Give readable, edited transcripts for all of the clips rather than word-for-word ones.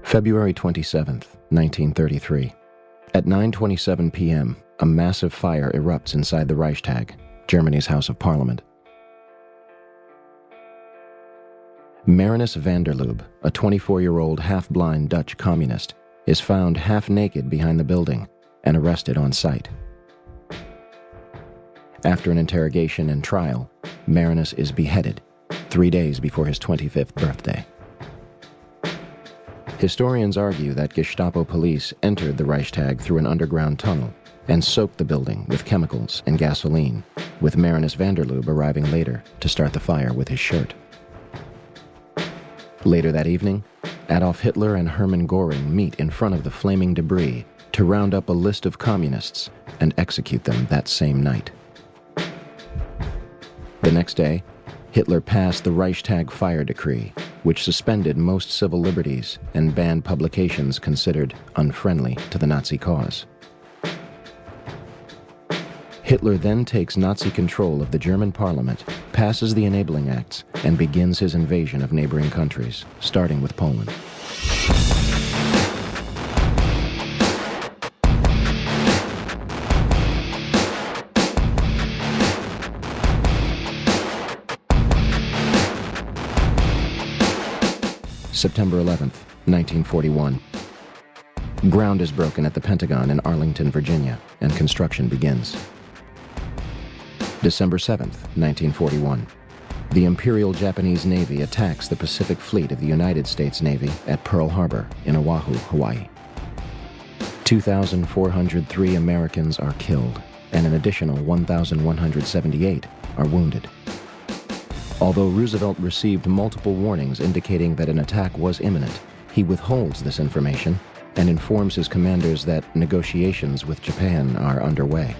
February 27th, 1933. At 9:27 p.m., a massive fire erupts inside the Reichstag, Germany's House of Parliament. Marinus van der Lubbe, a 24-year-old half-blind Dutch communist, is found half-naked behind the building and arrested on sight. After an interrogation and trial, Marinus is beheaded 3 days before his 25th birthday. Historians argue that Gestapo police entered the Reichstag through an underground tunnel and soaked the building with chemicals and gasoline, with Marinus van der Lubbe arriving later to start the fire with his shirt. Later that evening, Adolf Hitler and Hermann Göring meet in front of the flaming debris to round up a list of communists and execute them that same night. The next day, Hitler passed the Reichstag fire decree, which suspended most civil liberties and banned publications considered unfriendly to the Nazi cause. Hitler then takes Nazi control of the German parliament, passes the enabling acts, and begins his invasion of neighboring countries, starting with Poland. September 11th, 1941. Ground is broken at the Pentagon in Arlington, Virginia, and construction begins. December 7th, 1941. The Imperial Japanese Navy attacks the Pacific Fleet of the United States Navy at Pearl Harbor in Oahu, Hawaii. 2,403 Americans are killed, and an additional 1,178 are wounded. Although Roosevelt received multiple warnings indicating that an attack was imminent, he withholds this information and informs his commanders that negotiations with Japan are underway.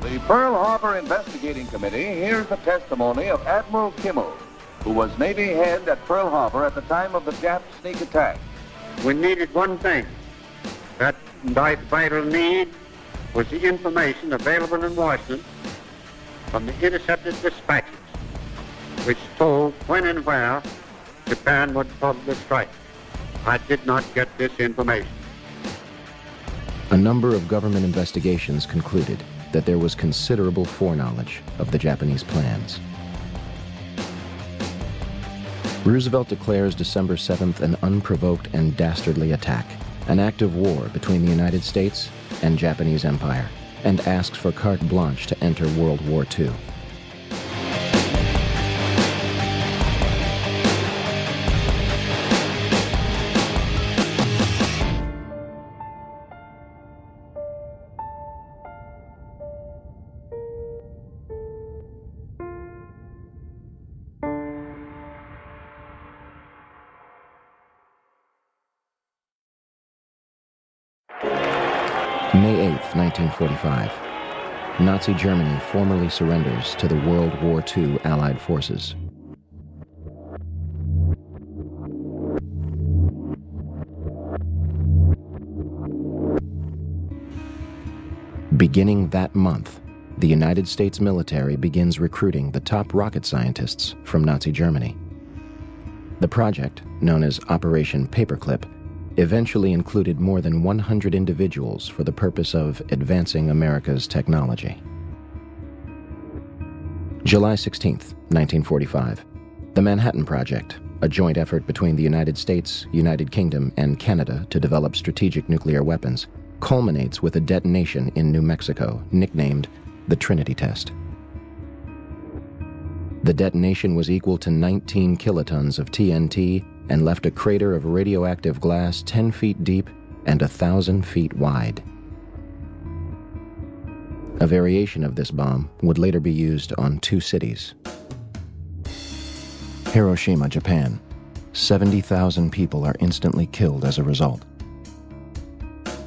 The Pearl Harbor Investigating Committee hears the testimony of Admiral Kimmel, who was Navy head at Pearl Harbor at the time of the Jap sneak attack. We needed one thing. That vital need was the information available in Washington from the intercepted dispatches, which told when and where Japan would probably strike. I did not get this information. A number of government investigations concluded that there was considerable foreknowledge of the Japanese plans. Roosevelt declares December 7th an unprovoked and dastardly attack, an act of war between the United States and Japanese Empire, and asks for carte blanche to enter World War II. May 8th, 1945. Nazi Germany formally surrenders to the World War II Allied forces. Beginning that month, the United States military begins recruiting the top rocket scientists from Nazi Germany. The project, known as Operation Paperclip, eventually included more than 100 individuals for the purpose of advancing America's technology. July 16th, 1945. The Manhattan Project, a joint effort between the United States, United Kingdom, and Canada to develop strategic nuclear weapons, culminates with a detonation in New Mexico, nicknamed the Trinity Test. The detonation was equal to 19 kilotons of TNT and left a crater of radioactive glass 10 feet deep and 1,000 feet wide. A variation of this bomb would later be used on 2 cities. Hiroshima, Japan. 70,000 people are instantly killed as a result.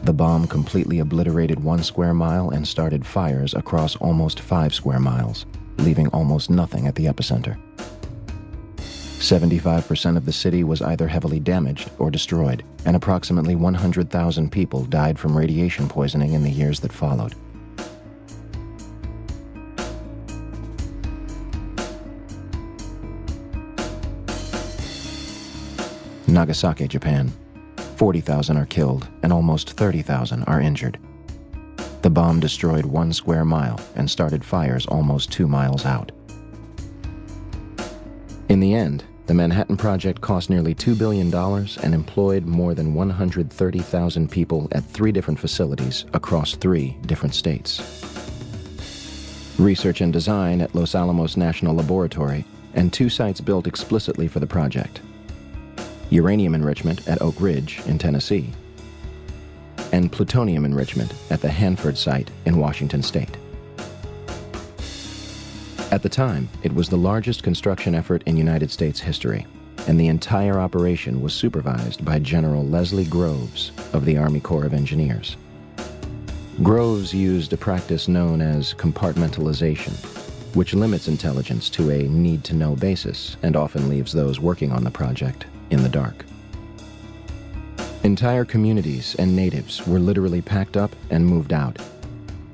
The bomb completely obliterated 1 square mile and started fires across almost 5 square miles, leaving almost nothing at the epicenter. 75% of the city was either heavily damaged or destroyed, and approximately 100,000 people died from radiation poisoning in the years that followed. Nagasaki, Japan. 40,000 are killed and almost 30,000 are injured. The bomb destroyed 1 square mile and started fires almost 2 miles out. In the end, the Manhattan Project cost nearly $2 billion and employed more than 130,000 people at 3 different facilities across 3 different states. Research and design at Los Alamos National Laboratory and 2 sites built explicitly for the project. Uranium enrichment at Oak Ridge in Tennessee, and plutonium enrichment at the Hanford site in Washington State. At the time, it was the largest construction effort in United States history, and the entire operation was supervised by General Leslie Groves of the Army Corps of Engineers. Groves used a practice known as compartmentalization, which limits intelligence to a need-to-know basis and often leaves those working on the project in the dark. Entire communities and natives were literally packed up and moved out.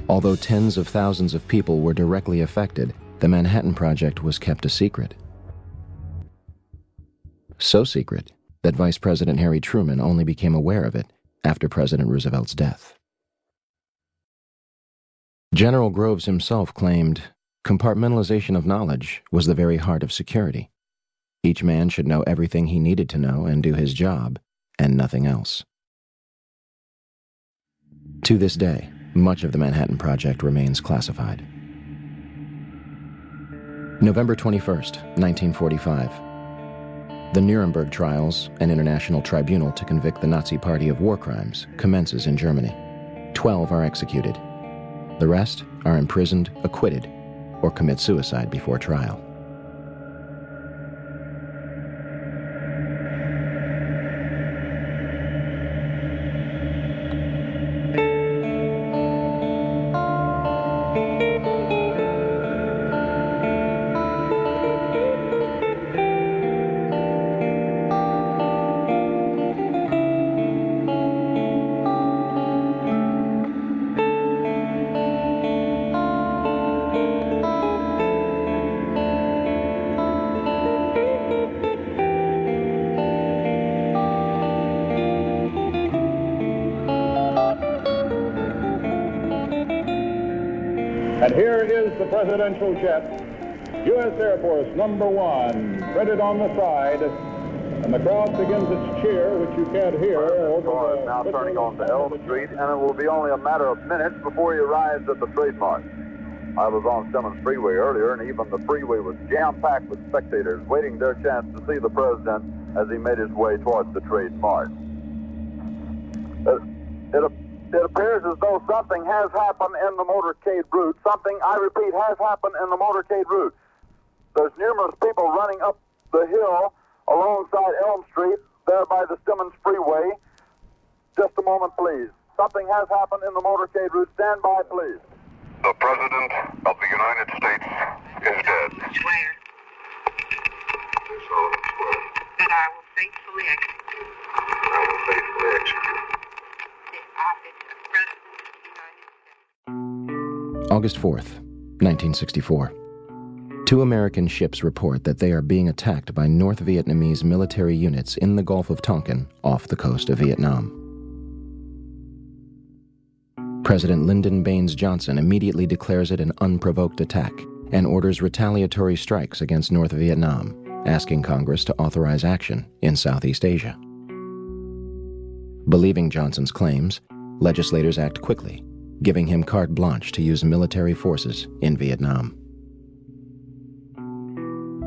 Although tens of thousands of people were directly affected, the Manhattan Project was kept a secret. So secret that Vice President Harry Truman only became aware of it after President Roosevelt's death. General Groves himself claimed, "Compartmentalization of knowledge was the very heart of security. Each man should know everything he needed to know and do his job, and nothing else." To this day, much of the Manhattan Project remains classified. November 21st, 1945. The Nuremberg trials, an international tribunal to convict the Nazi Party of war crimes, commences in Germany. 12 are executed. The rest are imprisoned, acquitted, or commit suicide before trial. And here is the presidential jet, U.S. Air Force number 1, printed on the side, and the crowd begins its cheer, which you can't hear. The car is now turning onto Elm Street, and it will be only a matter of minutes before he arrives at the trademark. I was on Simmons Freeway earlier, and even the freeway was jam-packed with spectators waiting their chance to see the president as he made his way towards the trademark. It appears as though something has happened in the motorcade route. Something, I repeat, has happened in the motorcade route. There's numerous people running up the hill alongside Elm Street, there by the Simmons Freeway. Just a moment, please. Something has happened in the motorcade route. Stand by, please. The President of the United States is dead. Swear that I will faithfully execute I will faithfully execute the office of President of the United States. August 4th, 1964. 2 American ships report that they are being attacked by North Vietnamese military units in the Gulf of Tonkin off the coast of Vietnam. President Lyndon Baines Johnson immediately declares it an unprovoked attack and orders retaliatory strikes against North Vietnam, asking Congress to authorize action in Southeast Asia. Believing Johnson's claims, legislators act quickly, giving him carte blanche to use military forces in Vietnam.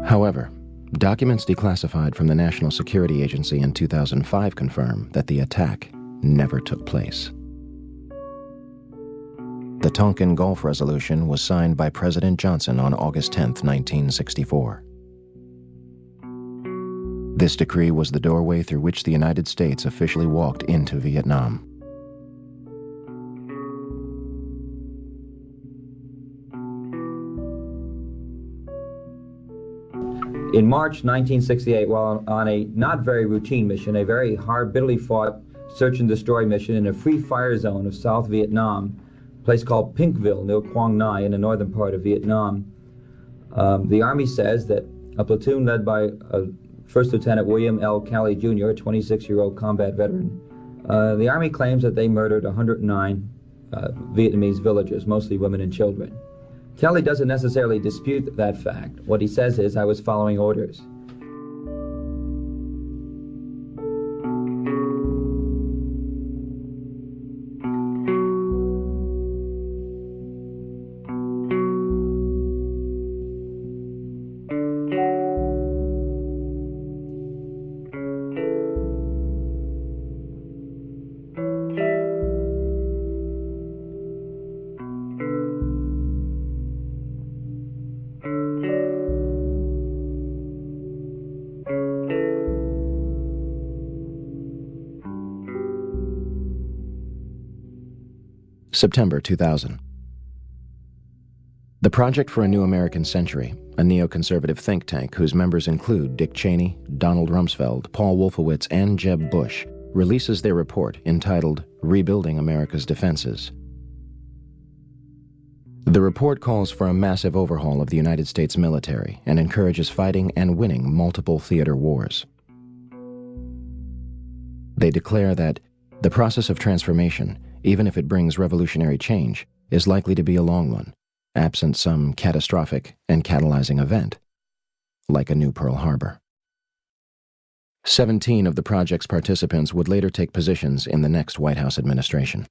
However, documents declassified from the National Security Agency in 2005 confirm that the attack never took place. The Tonkin Gulf Resolution was signed by President Johnson on August 10, 1964. This decree was the doorway through which the United States officially walked into Vietnam. In March 1968, while on a not very routine mission, a very hard, bitterly fought search and destroy mission in a free fire zone of South Vietnam, a place called Pinkville near Quang Ngai in the northern part of Vietnam, the Army says that a platoon led by a First Lieutenant William L. Calley Jr., a 26-year-old combat veteran. The Army claims that they murdered 109 Vietnamese villagers, mostly women and children. Calley doesn't necessarily dispute that fact. What he says is, I was following orders. September 2000. The Project for a New American Century, a neoconservative think tank whose members include Dick Cheney, Donald Rumsfeld, Paul Wolfowitz, and Jeb Bush, releases their report entitled Rebuilding America's Defenses. The report calls for a massive overhaul of the United States military and encourages fighting and winning multiple theater wars. They declare that the process of transformation, even if it brings revolutionary change, is likely to be a long one, absent some catastrophic and catalyzing event, like a new Pearl Harbor. 17 of the project's participants would later take positions in the next White House administration.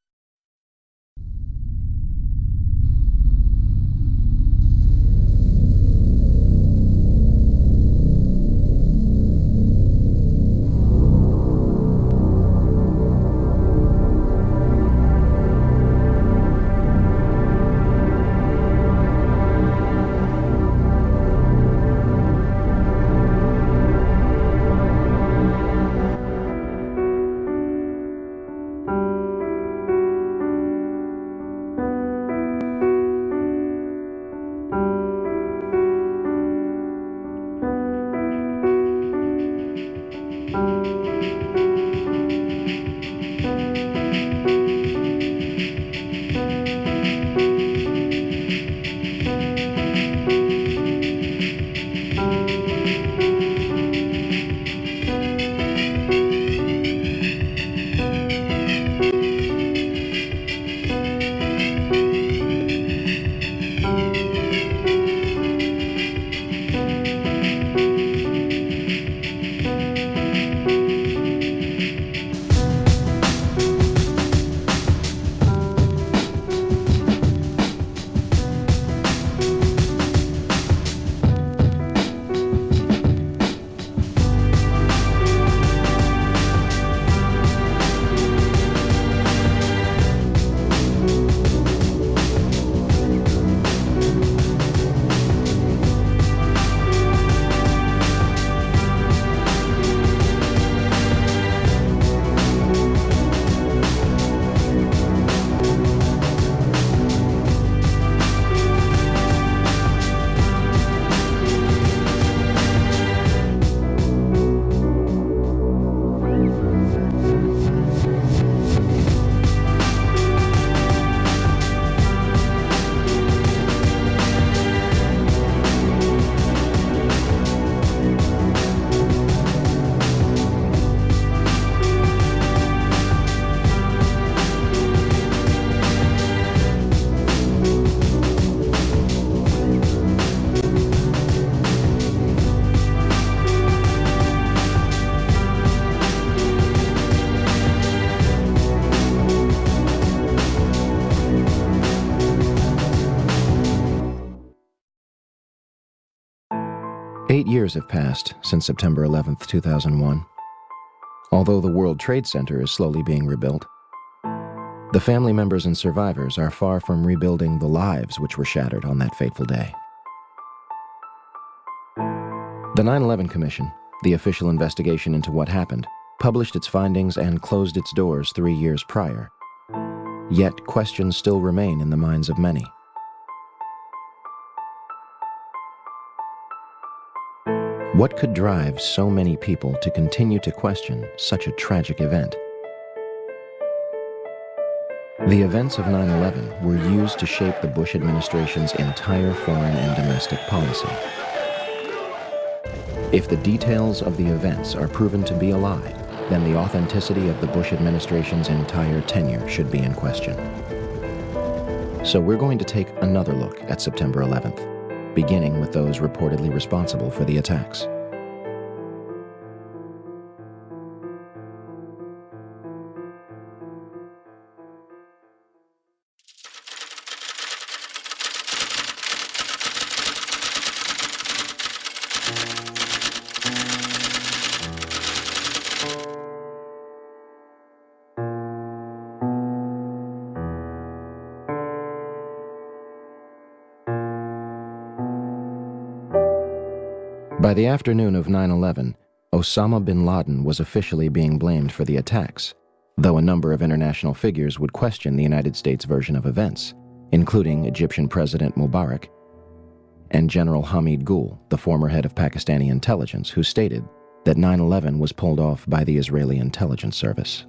Eight years have passed since September 11th, 2001. Although the World Trade Center is slowly being rebuilt, the family members and survivors are far from rebuilding the lives which were shattered on that fateful day. The 9/11 Commission, the official investigation into what happened, published its findings and closed its doors 3 years prior. Yet questions still remain in the minds of many. What could drive so many people to continue to question such a tragic event? The events of 9/11 were used to shape the Bush administration's entire foreign and domestic policy. If the details of the events are proven to be a lie, then the authenticity of the Bush administration's entire tenure should be in question. So we're going to take another look at September 11th, beginning with those reportedly responsible for the attacks. By the afternoon of 9/11, Osama bin Laden was officially being blamed for the attacks, though a number of international figures would question the United States version of events, including Egyptian President Mubarak and General Hamid Gul, the former head of Pakistani intelligence, who stated that 9/11 was pulled off by the Israeli intelligence service.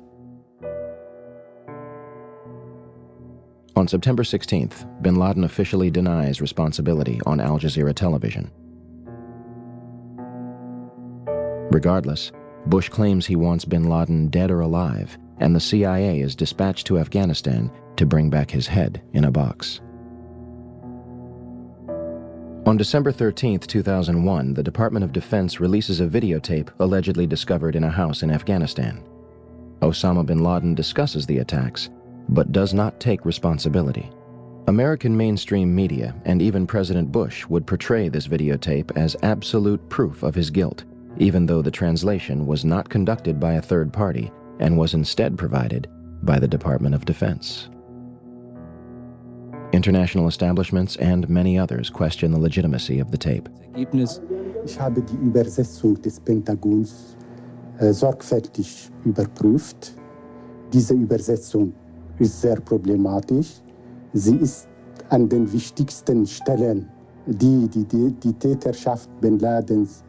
On September 16th, bin Laden officially denies responsibility on Al Jazeera television. Regardless, Bush claims he wants bin Laden dead or alive, and the CIA is dispatched to Afghanistan to bring back his head in a box. On December 13, 2001, the Department of Defense releases a videotape allegedly discovered in a house in Afghanistan. Osama bin Laden discusses the attacks, but does not take responsibility. American mainstream media and even President Bush would portray this videotape as absolute proof of his guilt, even though the translation was not conducted by a third party and was instead provided by the Department of Defense. International establishments and many others question the legitimacy of the tape. Ich habe die Übersetzung des Pentagons sorgfältig überprüft. Diese Übersetzung ist sehr problematisch. Sie ist an den wichtigsten Stellen, die Täterschaft bin Ladens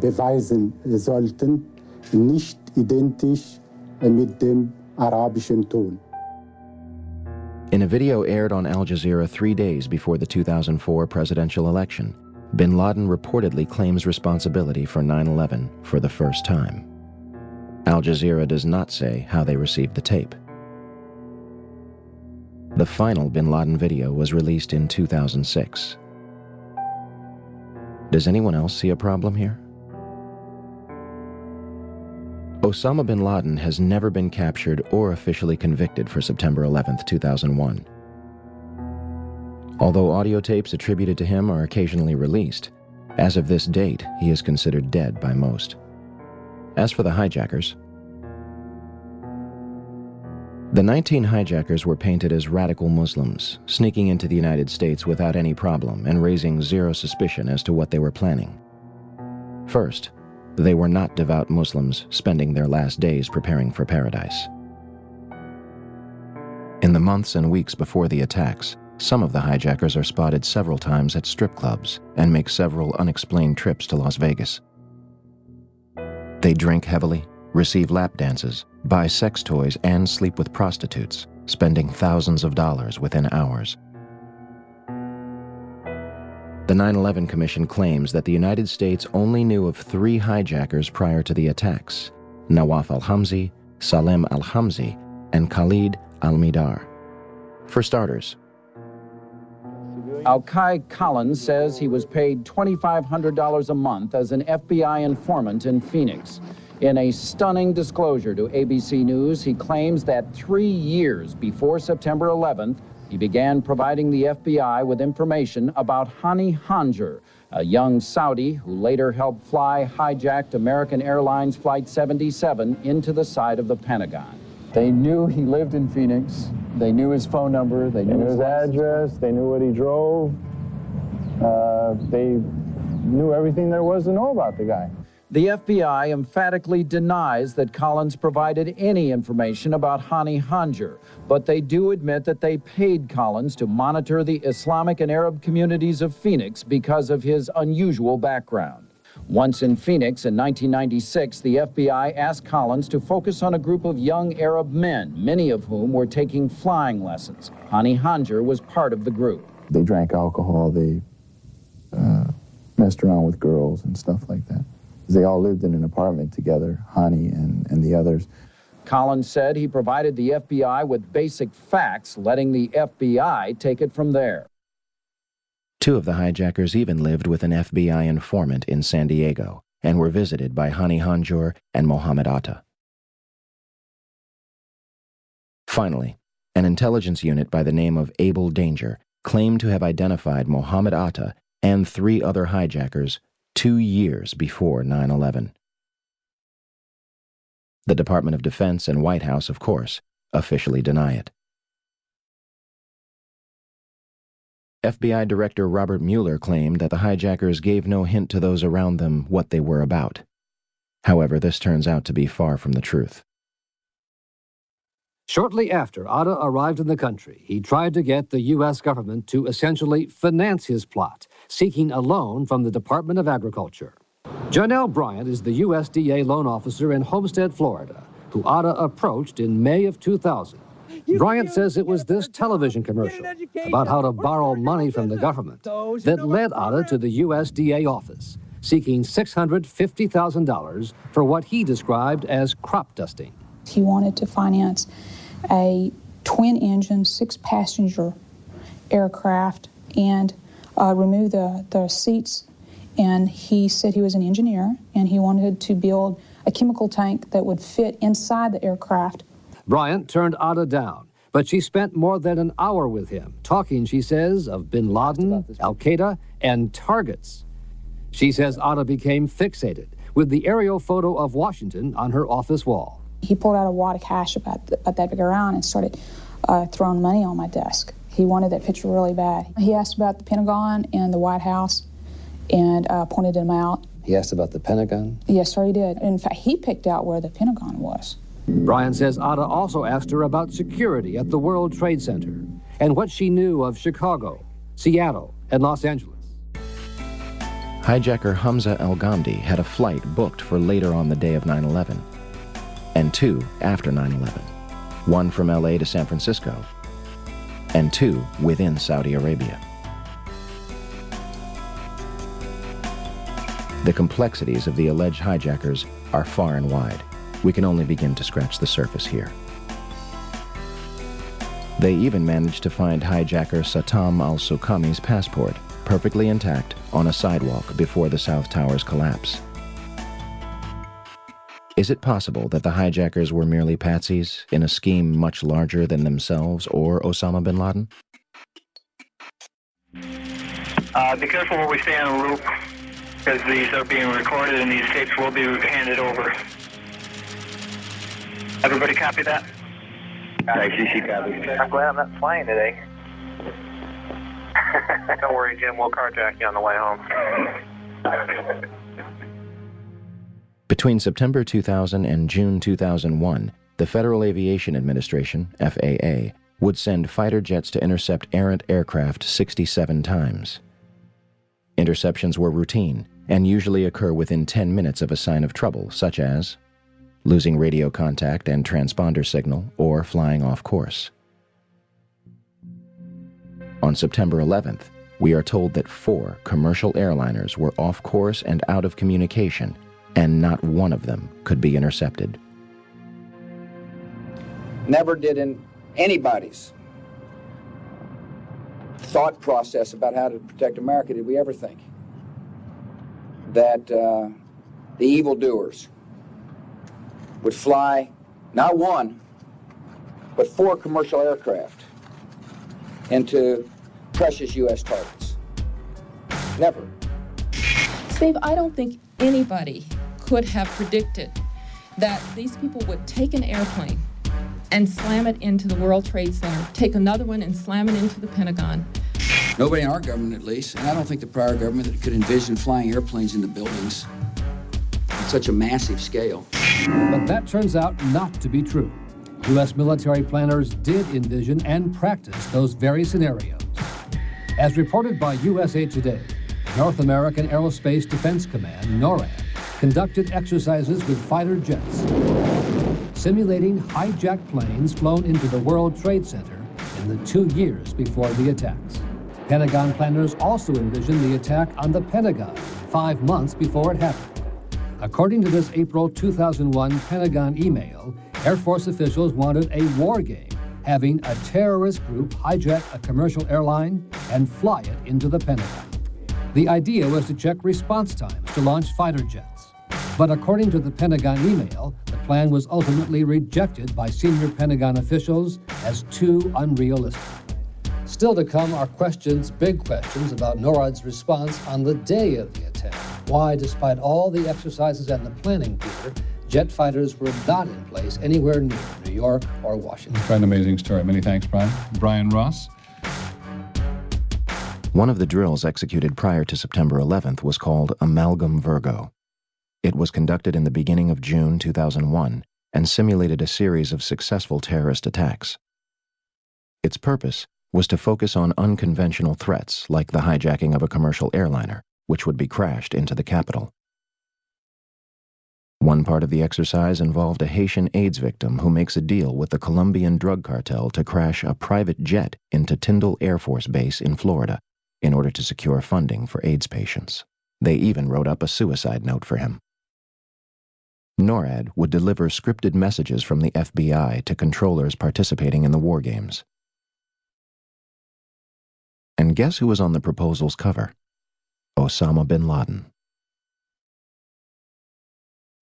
beweisen sollten, nicht identisch mit dem arabischen Ton. In a video aired on Al Jazeera 3 days before the 2004 presidential election, bin Laden reportedly claims responsibility for 9/11 for the first time. Al Jazeera does not say how they received the tape. The final bin Laden video was released in 2006. Does anyone else see a problem here? Osama bin Laden has never been captured or officially convicted for September 11, 2001. Although audio tapes attributed to him are occasionally released, as of this date, he is considered dead by most. As for the hijackers, the 19 hijackers were painted as radical Muslims, sneaking into the United States without any problem and raising zero suspicion as to what they were planning. First, they were not devout Muslims spending their last days preparing for paradise. In the months and weeks before the attacks, some of the hijackers are spotted several times at strip clubs and make several unexplained trips to Las Vegas. They drink heavily, receive lap dances, buy sex toys, and sleep with prostitutes, spending thousands of dollars within hours. The 9/11 Commission claims that the United States only knew of 3 hijackers prior to the attacks: Nawaf al-Hamzi, Salem al-Hamzi, and Khalid al-Midar. For starters, Al-Kai Collins says he was paid $2,500 a month as an FBI informant in Phoenix. In a stunning disclosure to ABC News, he claims that 3 years before September 11th, he began providing the FBI with information about Hani Hanjar, a young Saudi who later helped fly hijacked American Airlines Flight 77 into the side of the Pentagon. They knew he lived in Phoenix. They knew his phone number. They knew his address. They knew what he drove. They knew everything there was to know about the guy. The FBI emphatically denies that Collins provided any information about Hani Hanjar, but they do admit that they paid Collins to monitor the Islamic and Arab communities of Phoenix because of his unusual background. Once in Phoenix in 1996, the FBI asked Collins to focus on a group of young Arab men, many of whom were taking flying lessons. Hani Hanjar was part of the group. They drank alcohol. They messed around with girls and stuff like that. They all lived in an apartment together, Hani and the others. Collins said he provided the FBI with basic facts, letting the FBI take it from there. 2 of the hijackers even lived with an FBI informant in San Diego and were visited by Hani Hanjour and Mohammed Atta. Finally, an intelligence unit by the name of Able Danger claimed to have identified Mohammed Atta and 3 other hijackers 2 years before 9/11. The Department of Defense and White House, of course, officially deny it. FBI Director Robert Mueller claimed that the hijackers gave no hint to those around them what they were about. However, this turns out to be far from the truth. Shortly after Atta arrived in the country, he tried to get the U.S. government to essentially finance his plot, seeking a loan from the Department of Agriculture. Janelle Bryant is the USDA loan officer in Homestead, Florida, who Atta approached in May of 2000. Bryant says it was this television commercial about how to borrow money from the government that led Atta to the USDA office, seeking $650,000 for what he described as crop dusting. He wanted to finance a twin-engine, 6-passenger aircraft and remove the seats. And he said he was an engineer, and he wanted to build a chemical tank that would fit inside the aircraft. Bryant turned Atta down, but she spent more than an hour with him, talking, she says, of bin Laden, Al-Qaeda, and targets. She says Atta became fixated with the aerial photo of Washington on her office wall. He pulled out a wad of cash about that big around and started throwing money on my desk. He wanted that picture really bad. He asked about the Pentagon and the White House and pointed them out. He asked about the Pentagon? Yes, sir, he did. In fact, he picked out where the Pentagon was. Bryant says Atta also asked her about security at the World Trade Center and what she knew of Chicago, Seattle, and Los Angeles. Hijacker Hamza El-Ghamdi had a flight booked for later on the day of 9/11, and 2 after 9/11, 1 from LA to San Francisco, and 2 within Saudi Arabia. The complexities of the alleged hijackers are far and wide. We can only begin to scratch the surface here. They even managed to find hijacker Satam al-Suqami's passport, perfectly intact, on a sidewalk before the South Tower's collapse. Is it possible that the hijackers were merely patsies in a scheme much larger than themselves or Osama bin Laden? Be careful where we stay on route, because these are being recorded and these tapes will be handed over. Everybody copy that? ICC copy. I'm glad I'm not flying today. Don't worry, Jim. We'll carjack you on the way home. Between September 2000 and June 2001, the Federal Aviation Administration, FAA, would send fighter jets to intercept errant aircraft 67 times. Interceptions were routine and usually occur within 10 minutes of a sign of trouble, such as losing radio contact and transponder signal or flying off course. On September 11th, we are told that 4 commercial airliners were off course and out of communication, and not one of them could be intercepted. Never did in anybody's thought process about how to protect America did we ever think that the evildoers would fly not 1, but 4 commercial aircraft into precious U.S. targets. Never. Steve, I don't think anybody could have predicted that these people would take an airplane and slam it into the World Trade Center, take another one and slam it into the Pentagon. Nobody in our government, at least, and I don't think the prior government that could envision flying airplanes into buildings on such a massive scale. But that turns out not to be true. U.S. military planners did envision and practice those very scenarios. As reported by USA Today, North American Aerospace Defense Command, NORAD, conducted exercises with fighter jets, simulating hijacked planes flown into the World Trade Center in the 2 years before the attacks. Pentagon planners also envisioned the attack on the Pentagon 5 months before it happened. According to this April 2001 Pentagon email, Air Force officials wanted a war game, having a terrorist group hijack a commercial airline and fly it into the Pentagon. The idea was to check response times to launch fighter jets. But according to the Pentagon email, the plan was ultimately rejected by senior Pentagon officials as too unrealistic. Still to come are big questions about NORAD's response on the day of the attack. Why, despite all the exercises and the planning, Peter, jet fighters were not in place anywhere near New York or Washington. Quite an amazing story. Many thanks, Brian. Brian Ross. One of the drills executed prior to September 11th was called Amalgam Virgo. It was conducted in the beginning of June 2001 and simulated a series of successful terrorist attacks. Its purpose was to focus on unconventional threats like the hijacking of a commercial airliner, which would be crashed into the capital. One part of the exercise involved a Haitian AIDS victim who makes a deal with the Colombian drug cartel to crash a private jet into Tyndall Air Force Base in Florida in order to secure funding for AIDS patients. They even wrote up a suicide note for him. NORAD would deliver scripted messages from the FBI to controllers participating in the war games. And guess who was on the proposal's cover? Osama bin Laden.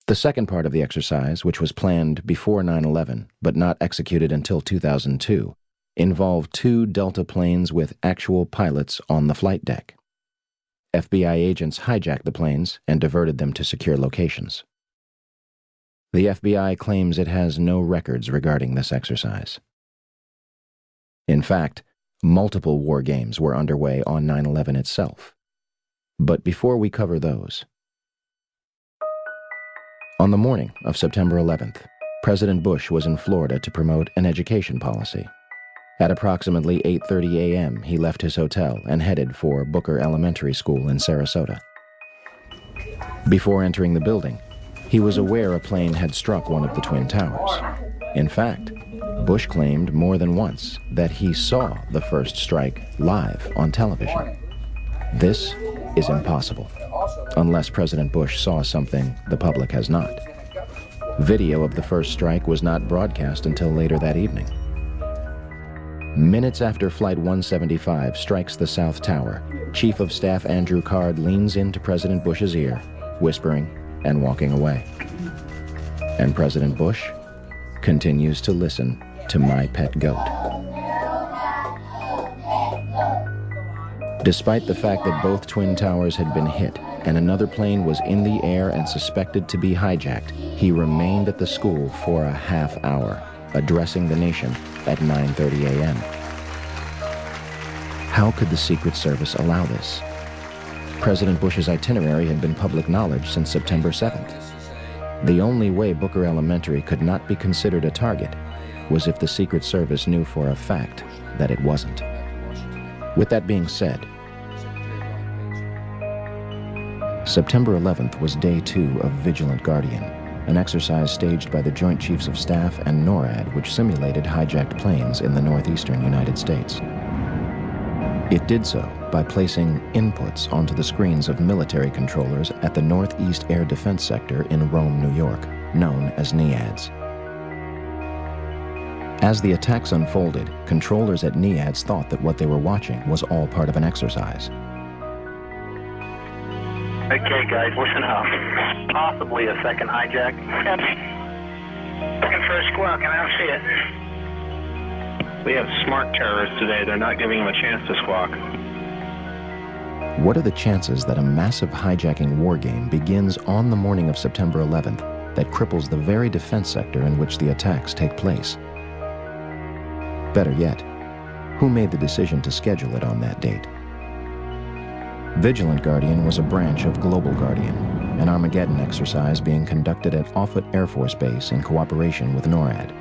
The second part of the exercise, which was planned before 9/11 but not executed until 2002, involved 2 Delta planes with actual pilots on the flight deck. FBI agents hijacked the planes and diverted them to secure locations. The FBI claims it has no records regarding this exercise. In fact, multiple war games were underway on 9/11 itself. But before we cover those, on the morning of September 11th, President Bush was in Florida to promote an education policy. At approximately 8:30 a.m., he left his hotel and headed for Booker Elementary School in Sarasota. Before entering the building, he was aware a plane had struck one of the Twin Towers. In fact, Bush claimed more than once that he saw the first strike live on television. This is impossible, unless President Bush saw something the public has not. Video of the first strike was not broadcast until later that evening. Minutes after Flight 175 strikes the South Tower, Chief of Staff Andrew Card leans into President Bush's ear, whispering and walking away. And President Bush continues to listen to My Pet Goat. Despite the fact that both Twin Towers had been hit and another plane was in the air and suspected to be hijacked, he remained at the school for a half hour, addressing the nation at 9:30 a.m. How could the Secret Service allow this? President Bush's itinerary had been public knowledge since September 7th. The only way Booker Elementary could not be considered a target was if the Secret Service knew for a fact that it wasn't. With that being said, September 11th was day 2 of Vigilant Guardian, an exercise staged by the Joint Chiefs of Staff and NORAD which simulated hijacked planes in the northeastern United States. It did so by placing inputs onto the screens of military controllers at the Northeast Air Defense Sector in Rome, New York, known as NEADS. As the attacks unfolded, controllers at NEADS thought that what they were watching was all part of an exercise. Okay, guys, listen up. Possibly a second hijack. Yep. Looking for a squawk, and I don't see it. We have smart terrorists today. They're not giving them a chance to squawk. What are the chances that a massive hijacking war game begins on the morning of September 11th that cripples the very defense sector in which the attacks take place? Better yet, who made the decision to schedule it on that date? Vigilant Guardian was a branch of Global Guardian, an Armageddon exercise being conducted at Offutt Air Force Base in cooperation with NORAD.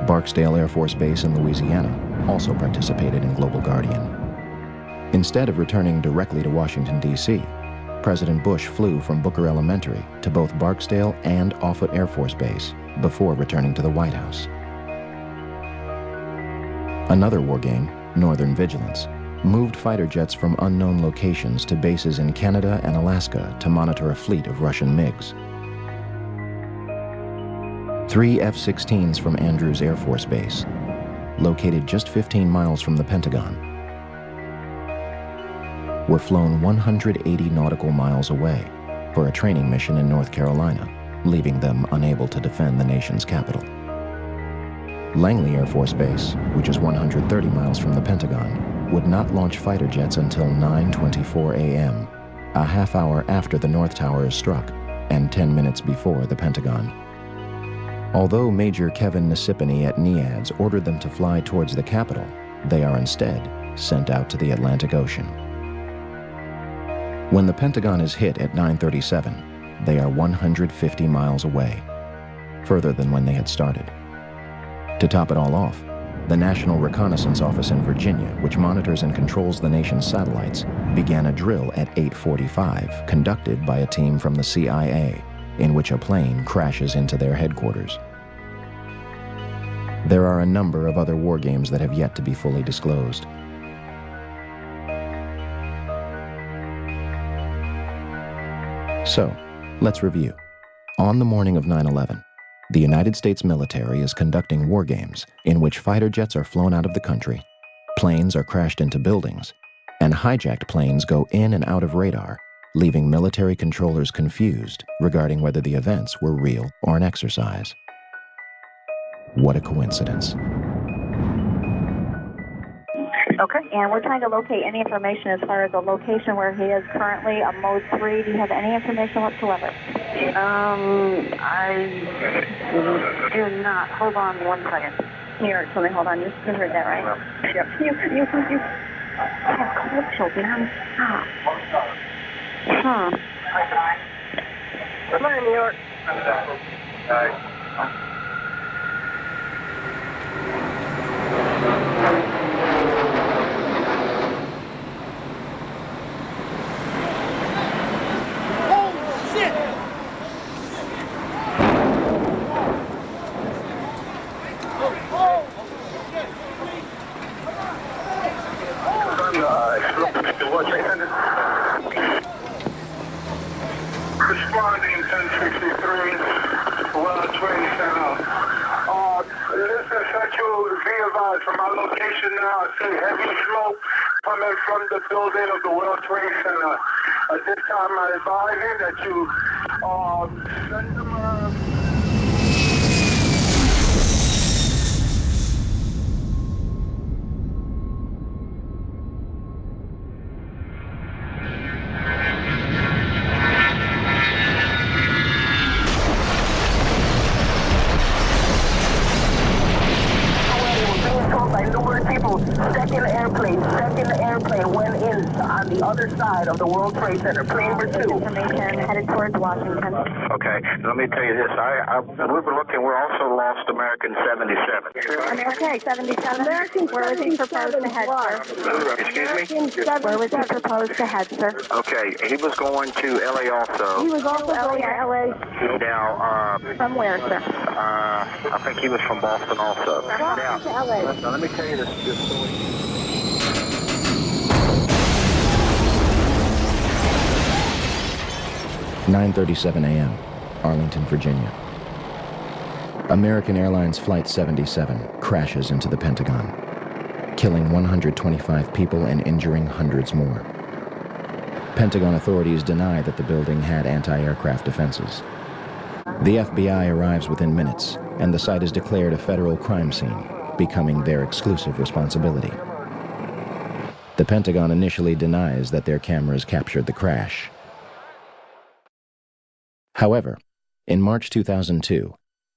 Barksdale Air Force Base in Louisiana also participated in Global Guardian. Instead of returning directly to Washington, D.C., President Bush flew from Booker Elementary to both Barksdale and Offutt Air Force Base before returning to the White House. Another war game, Northern Vigilance, moved fighter jets from unknown locations to bases in Canada and Alaska to monitor a fleet of Russian MiGs. 3 F-16s from Andrews Air Force Base, located just 15 miles from the Pentagon, were flown 180 nautical miles away for a training mission in North Carolina, leaving them unable to defend the nation's capital. Langley Air Force Base, which is 130 miles from the Pentagon, would not launch fighter jets until 9:24 a.m., a half hour after the North Tower is struck and 10 minutes before the Pentagon. Although Major Kevin Nisipany at NEADS ordered them to fly towards the capital, they are instead sent out to the Atlantic Ocean. When the Pentagon is hit at 9:37, they are 150 miles away, further than when they had started. To top it all off, the National Reconnaissance Office in Virginia, which monitors and controls the nation's satellites, began a drill at 8:45, conducted by a team from the CIA, in which a plane crashes into their headquarters. There are a number of other war games that have yet to be fully disclosed. So, let's review. On the morning of 9/11, the United States military is conducting war games in which fighter jets are flown out of the country, planes are crashed into buildings, and hijacked planes go in and out of radar, leaving military controllers confused regarding whether the events were real or an exercise. What a coincidence. Okay, and we're trying to locate any information as far as the location where he is currently, a mode 3. Do you have any information whatsoever? I do not. Hold on 1 second. Here, tell me, hold on. You heard that, right? Yep. You have cold choking non-stop. Come on, New York. Responding 1063, World Trade Center. Listen, Central, be advised from my location now, I see heavy smoke coming from the building of the World Trade Center. At this time, I advise you that you send them a... people stuck in the airplane, went in on the other side of the World Trade Center, plane number 2. Information headed towards Washington. Okay, let me tell you this. We were looking, we also lost American 77. Okay, 77. Where was he proposed to head, sir? Excuse me? Where was he proposed to head, sir? Okay, he was going to L.A. also. He was also going to L.A. Now, from where, sir? I think he was from Boston also. Now, to L.A. Now, let me tell you this story. "9:37 a.m., Arlington, Virginia. American Airlines Flight 77 crashes into the Pentagon, killing 125 people and injuring hundreds more. Pentagon authorities deny that the building had anti-aircraft defenses. The FBI arrives within minutes, and the site is declared a federal crime scene, becoming their exclusive responsibility. The Pentagon initially denies that their cameras captured the crash. However, in March 2002,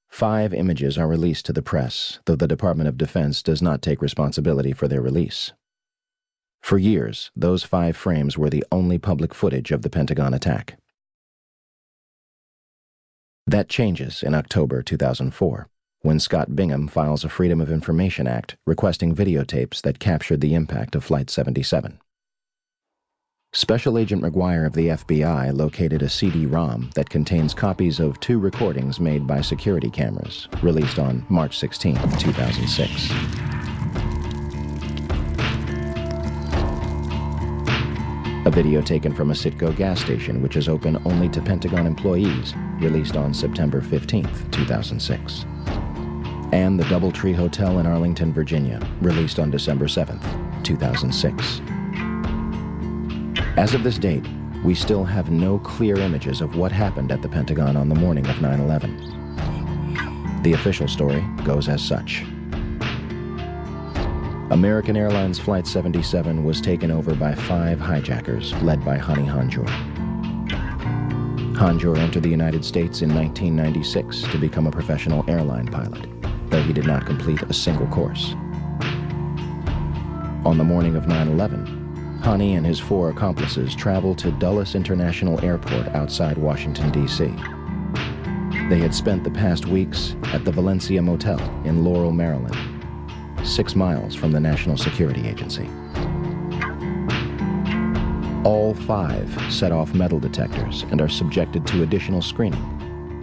5 images are released to the press, though the Department of Defense does not take responsibility for their release. For years, those 5 frames were the only public footage of the Pentagon attack. That changes in October 2004, when Scott Bingham files a Freedom of Information Act requesting videotapes that captured the impact of Flight 77. Special Agent McGuire of the FBI located a CD-ROM that contains copies of 2 recordings made by security cameras, released on March 16, 2006. A video taken from a Citgo gas station, which is open only to Pentagon employees, released on September 15th, 2006. And the Doubletree Hotel in Arlington, Virginia, released on December 7th, 2006. As of this date, we still have no clear images of what happened at the Pentagon on the morning of 9/11. The official story goes as such. American Airlines Flight 77 was taken over by 5 hijackers led by Hani Hanjour. Hanjour entered the United States in 1996 to become a professional airline pilot, though he did not complete a single course. On the morning of 9/11, Hani and his 4 accomplices traveled to Dulles International Airport outside Washington, D.C. They had spent the past weeks at the Valencia Motel in Laurel, Maryland, 6 miles from the National Security Agency. All 5 set off metal detectors and are subjected to additional screening.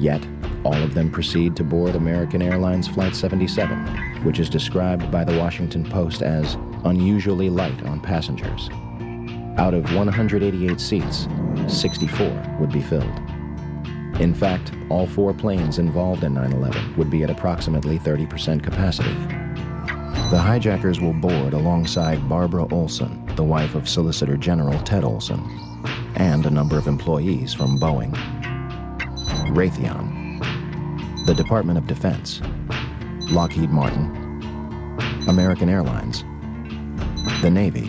Yet, all of them proceed to board American Airlines Flight 77, which is described by the Washington Post as unusually light on passengers. Out of 188 seats, 64 would be filled. In fact, all 4 planes involved in 9/11 would be at approximately 30% capacity. The hijackers will board alongside Barbara Olson, the wife of Solicitor General Ted Olson, and a number of employees from Boeing, Raytheon, the Department of Defense, Lockheed Martin, American Airlines, the Navy,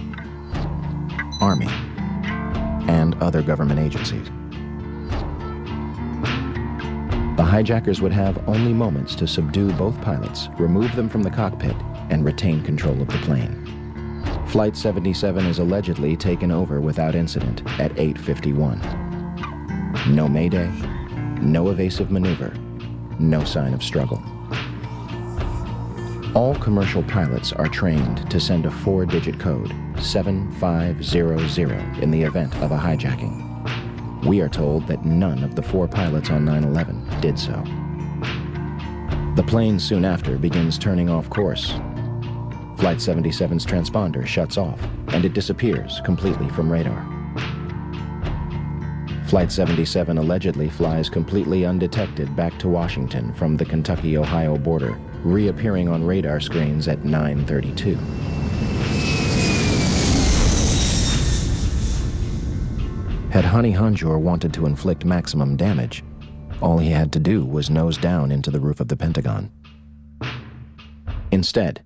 Army, and other government agencies. The hijackers would have only moments to subdue both pilots, remove them from the cockpit, and retain control of the plane. Flight 77 is allegedly taken over without incident at 8:51. No mayday, no evasive maneuver, no sign of struggle. All commercial pilots are trained to send a 4-digit code, 7500, in the event of a hijacking. We are told that none of the 4 pilots on 9/11 did so. The plane soon after begins turning off course. Flight 77's transponder shuts off, and it disappears completely from radar. Flight 77 allegedly flies completely undetected back to Washington from the Kentucky-Ohio border, reappearing on radar screens at 9:32. Had Hani Hanjour wanted to inflict maximum damage, all he had to do was nose down into the roof of the Pentagon. Instead,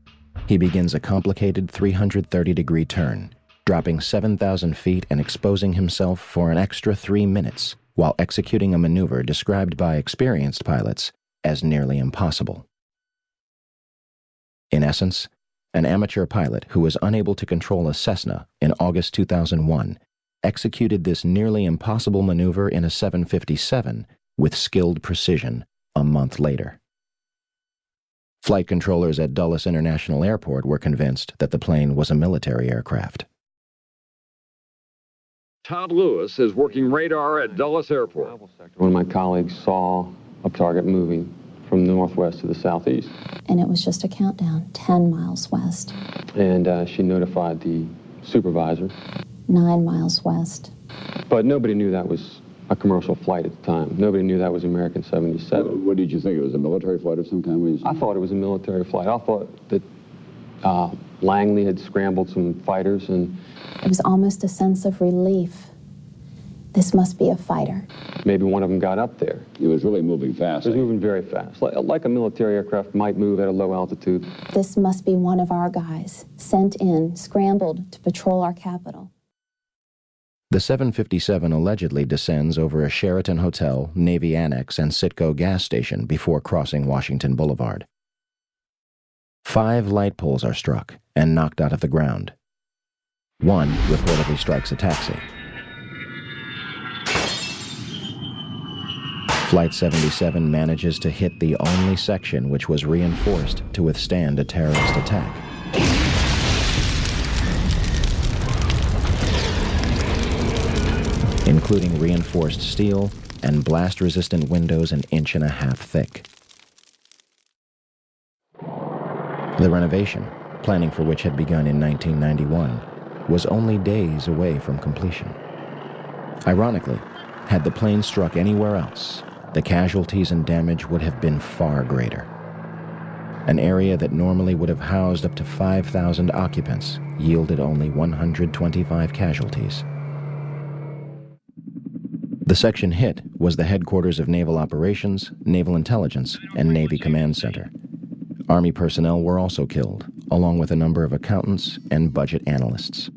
he begins a complicated 330-degree turn, dropping 7,000 feet and exposing himself for an extra 3 minutes while executing a maneuver described by experienced pilots as nearly impossible. In essence, an amateur pilot who was unable to control a Cessna in August 2001 executed this nearly impossible maneuver in a 757 with skilled precision a month later. Flight controllers at Dulles International Airport were convinced that the plane was a military aircraft. Todd Lewis is working radar at Dulles Airport. One of my colleagues saw a target moving from the northwest to the southeast. And it was just a countdown, 10 miles west. And she notified the supervisor. 9 miles west. But nobody knew that was a commercial flight at the time. Nobody knew that was American 77. What did you think? It was a military flight of some kind? I thought it was a military flight. I thought that Langley had scrambled some fighters, and it was almost a sense of relief. This must be a fighter. Maybe one of them got up there. It was really moving fast. It was moving very fast, like a military aircraft might move at a low altitude. This must be one of our guys, sent in, scrambled to patrol our capital. The 757 allegedly descends over a Sheraton Hotel, Navy Annex, and Citgo gas station before crossing Washington Boulevard. 5 light poles are struck and knocked out of the ground. One reportedly strikes a taxi. Flight 77 manages to hit the only section which was reinforced to withstand a terrorist attack. Including reinforced steel and blast-resistant windows an 1.5 inches thick. The renovation, planning for which had begun in 1991, was only days away from completion. Ironically, had the plane struck anywhere else, the casualties and damage would have been far greater. An area that normally would have housed up to 5,000 occupants yielded only 125 casualties. The section hit was the headquarters of Naval Operations, Naval Intelligence, and Navy Command Center. Army personnel were also killed, along with a number of accountants and budget analysts.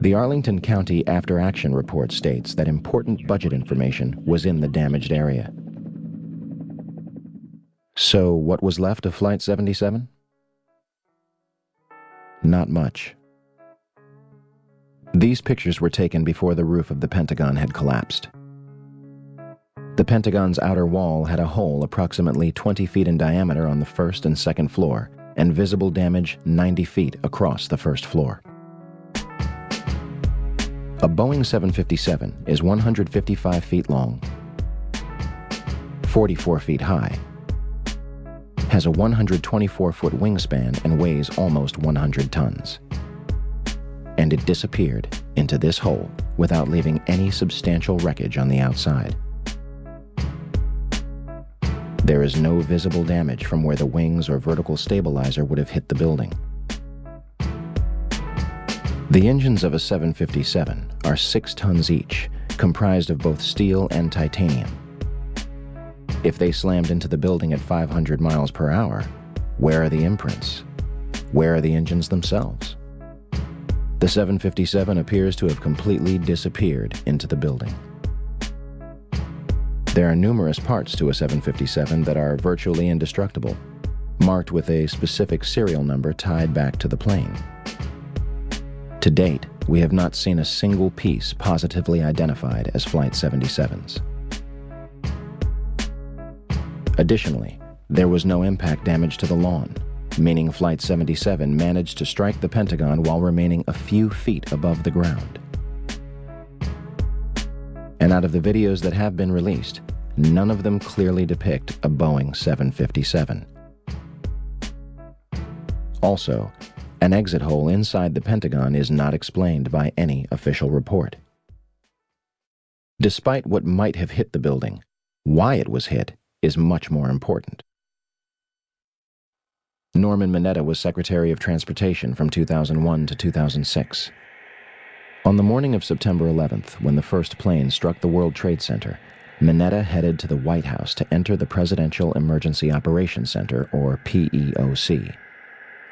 The Arlington County After Action Report states that important budget information was in the damaged area. So what was left of Flight 77? Not much. These pictures were taken before the roof of the Pentagon had collapsed. The Pentagon's outer wall had a hole approximately 20 feet in diameter on the first and second floor, and visible damage 90 feet across the first floor. A Boeing 757 is 155 feet long, 44 feet high, has a 124-foot wingspan and weighs almost 100 tons. And it disappeared into this hole without leaving any substantial wreckage on the outside. There is no visible damage from where the wings or vertical stabilizer would have hit the building. The engines of a 757 are 6 tons each, comprised of both steel and titanium. If they slammed into the building at 500 miles per hour, where are the imprints? Where are the engines themselves? The 757 appears to have completely disappeared into the building. There are numerous parts to a 757 that are virtually indestructible, marked with a specific serial number tied back to the plane. To date, we have not seen a single piece positively identified as Flight 77's. Additionally, there was no impact damage to the lawn, meaning Flight 77 managed to strike the Pentagon while remaining a few feet above the ground. And out of the videos that have been released, none of them clearly depict a Boeing 757. Also, an exit hole inside the Pentagon is not explained by any official report. Despite what might have hit the building, why it was hit is much more important. Norman Mineta was Secretary of Transportation from 2001 to 2006. On the morning of September 11th, when the first plane struck the World Trade Center, Mineta headed to the White House to enter the Presidential Emergency Operations Center, or PEOC.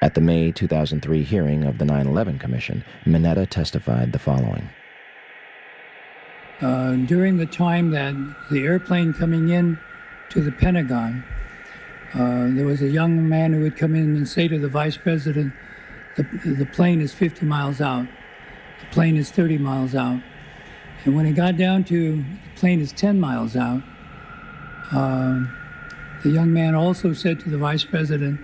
At the May 2003 hearing of the 9/11 Commission, Mineta testified the following. During the time that the airplane coming in to the Pentagon, there was a young man who would come in and say to the Vice President, the plane is 50 miles out, the plane is 30 miles out. And when it got down to the plane is 10 miles out, the young man also said to the Vice President,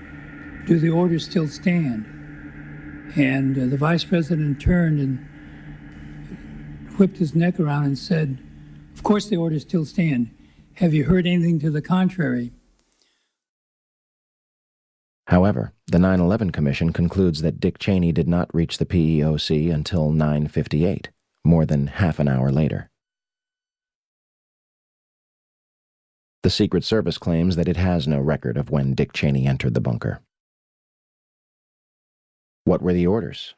do the orders still stand? And the Vice President turned and whipped his neck around and said, of course the orders still stand. Have you heard anything to the contrary? However, the 9/11 Commission concludes that Dick Cheney did not reach the PEOC until 9:58, more than half an hour later. The Secret Service claims that it has no record of when Dick Cheney entered the bunker. What were the orders?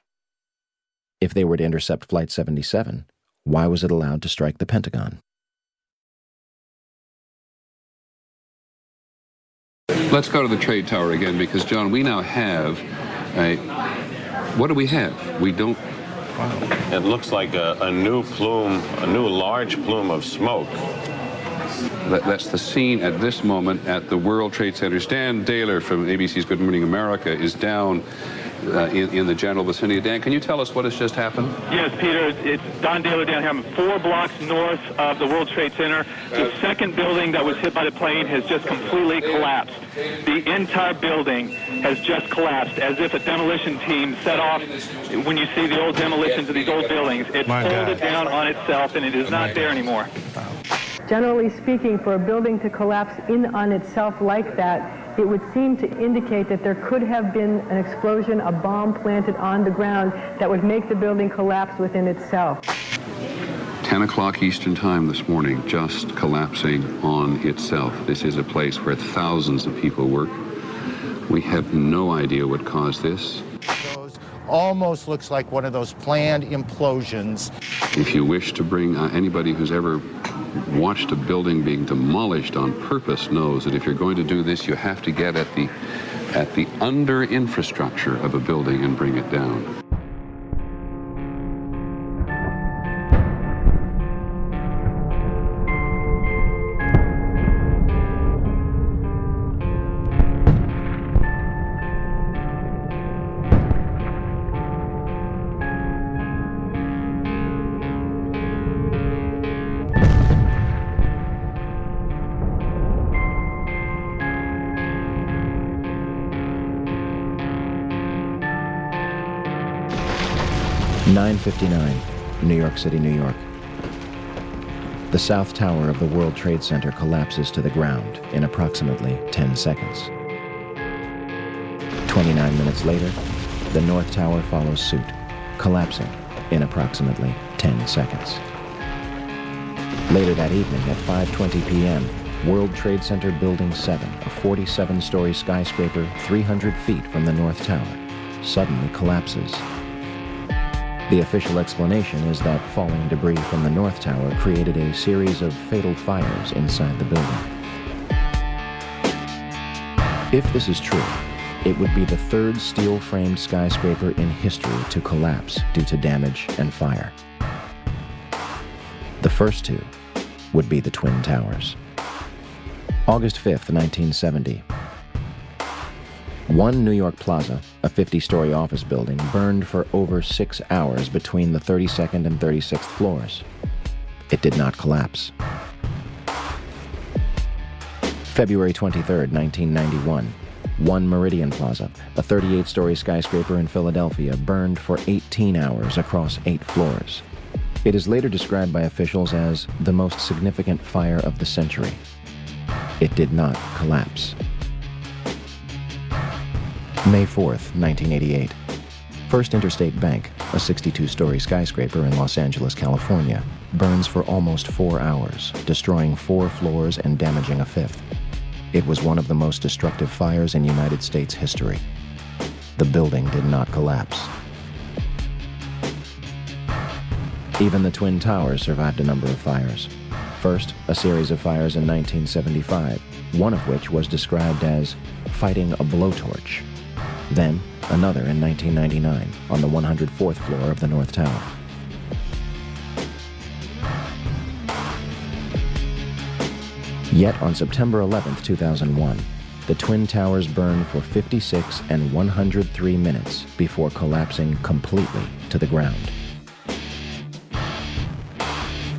If they were to intercept Flight 77, why was it allowed to strike the Pentagon? Let's go to the trade tower again, because, John, we now have what do we have? We don't... Wow. It looks like a new plume, a new large plume of smoke. That's the scene at this moment at the World Trade Center. Dan Daler from ABC's Good Morning America is down in the general vicinity. Dan, can you tell us what has just happened? Yes, Peter, it's Don Daler down here. I'm 4 blocks north of the World Trade Center. The second building that was hit by the plane has just completely collapsed. The entire building has just collapsed, as if a demolition team set off. When you see the old demolitions of these old buildings, it folded down on itself, and it is not there anymore. Generally speaking, for a building to collapse in on itself like that, it would seem to indicate that there could have been an explosion, a bomb planted on the ground that would make the building collapse within itself. 10 o'clock Eastern Time this morning, just collapsing on itself. This is a place where thousands of people work. We have no idea what caused this. Almost looks like one of those planned implosions. If you wish to bring anybody who's ever watched a building being demolished on purpose knows that if you're going to do this, you have to get at the under infrastructure of a building and bring it down. New York City, New York. The South Tower of the World Trade Center collapses to the ground in approximately 10 seconds. 29 minutes later, the North Tower follows suit, collapsing in approximately 10 seconds. Later that evening at 5:20 p.m., World Trade Center Building 7, a 47-story skyscraper 300 feet from the North Tower, suddenly collapses. The official explanation is that falling debris from the North Tower created a series of fatal fires inside the building. If this is true, it would be the third steel-framed skyscraper in history to collapse due to damage and fire. The first two would be the Twin Towers. August 5th, 1970. One New York Plaza, a 50-story office building, burned for over 6 hours between the 32nd and 36th floors. It did not collapse. February 23rd, 1991. One Meridian Plaza, a 38-story skyscraper in Philadelphia, burned for 18 hours across 8 floors. It is later described by officials as the most significant fire of the century. It did not collapse. May 4th, 1988. First Interstate Bank, a 62-story skyscraper in Los Angeles, California, burns for almost 4 hours, destroying 4 floors and damaging a 5th. It was one of the most destructive fires in United States history. The building did not collapse. Even the Twin Towers survived a number of fires. First, a series of fires in 1975, one of which was described as fighting a blowtorch. Then, another in 1999 on the 104th floor of the North Tower. Yet on September 11th, 2001, the Twin Towers burned for 56 and 103 minutes before collapsing completely to the ground.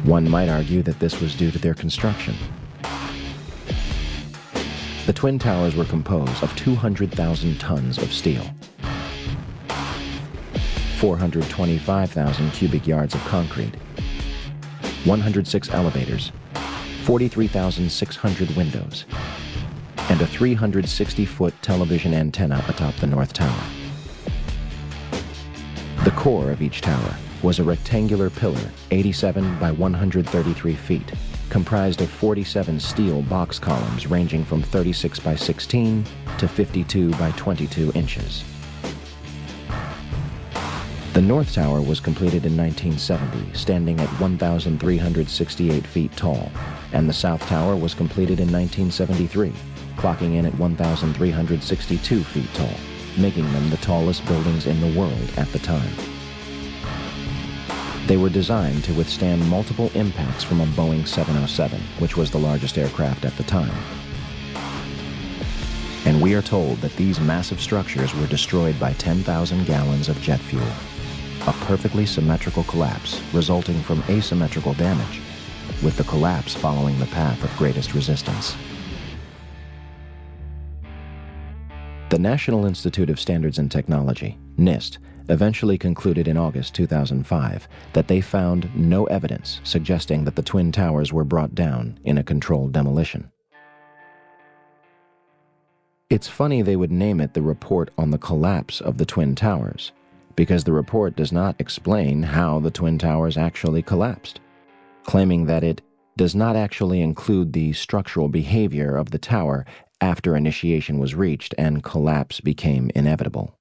One might argue that this was due to their construction. The Twin Towers were composed of 200,000 tons of steel, 425,000 cubic yards of concrete, 106 elevators, 43,600 windows, and a 360-foot television antenna atop the North Tower. The core of each tower was a rectangular pillar 87 by 133 feet, comprised of 47 steel box columns ranging from 36 by 16 to 52 by 22 inches. The North Tower was completed in 1970, standing at 1,368 feet tall, and the South Tower was completed in 1973, clocking in at 1,362 feet tall, making them the tallest buildings in the world at the time. They were designed to withstand multiple impacts from a Boeing 707, which was the largest aircraft at the time. And we are told that these massive structures were destroyed by 10,000 gallons of jet fuel. A perfectly symmetrical collapse resulting from asymmetrical damage, with the collapse following the path of greatest resistance. The National Institute of Standards and Technology, NIST, eventually concluded in August 2005 that they found no evidence suggesting that the Twin Towers were brought down in a controlled demolition. It's funny they would name it the Report on the Collapse of the Twin Towers, because the report does not explain how the Twin Towers actually collapsed, claiming that it does not actually include the structural behavior of the tower after initiation was reached and collapse became inevitable.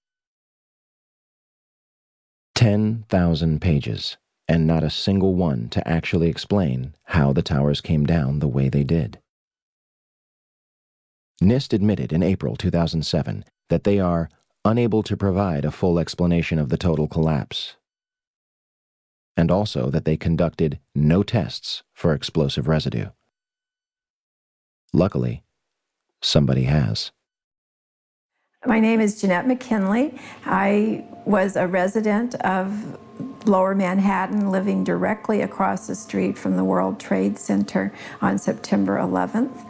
10,000 pages, and not a single one to actually explain how the towers came down the way they did. NIST admitted in April 2007 that they are unable to provide a full explanation of the total collapse, and also that they conducted no tests for explosive residue. Luckily, somebody has. My name is Jeanette McKinley. I was a resident of Lower Manhattan, living directly across the street from the World Trade Center on September 11th.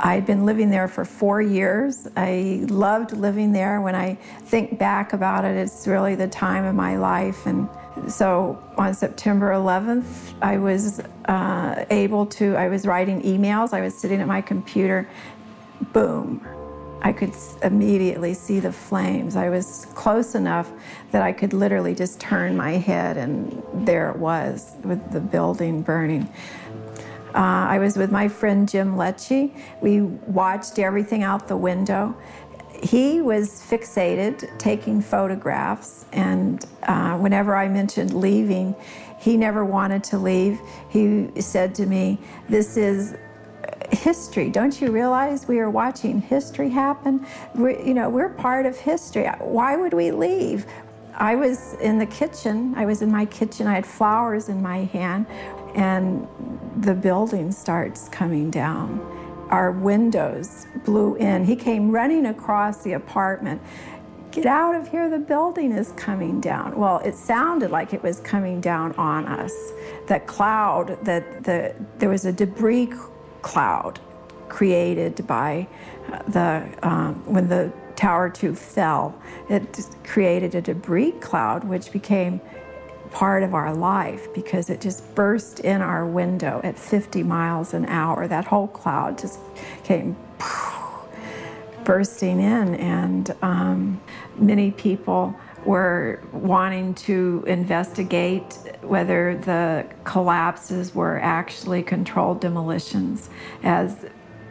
I'd been living there for 4 years. I loved living there. When I think back about it, it's really the time of my life. And so on September 11th, I was I was writing emails. I was sitting at my computer. Boom. I could immediately see the flames. I was close enough that I could literally just turn my head, and there it was with the building burning. I was with my friend Jim Lecce. We watched everything out the window. He was fixated, taking photographs, and whenever I mentioned leaving, he never wanted to leave. He said to me, "This is history. Don't you realize we are watching history happen? We're part of history. Why would we leave?" I was in the kitchen. I was in my kitchen. I had flowers in my hand, and the building starts coming down. Our windows blew in. He came running across the apartment. "Get out of here, the building is coming down." Well, it sounded like it was coming down on us. That cloud, there was a debris cloud created by when the Tower 2 fell. It created a debris cloud which became part of our life because it just burst in our window at 50 miles an hour. That whole cloud just came bursting in, and many people were wanting to investigate whether the collapses were actually controlled demolitions, as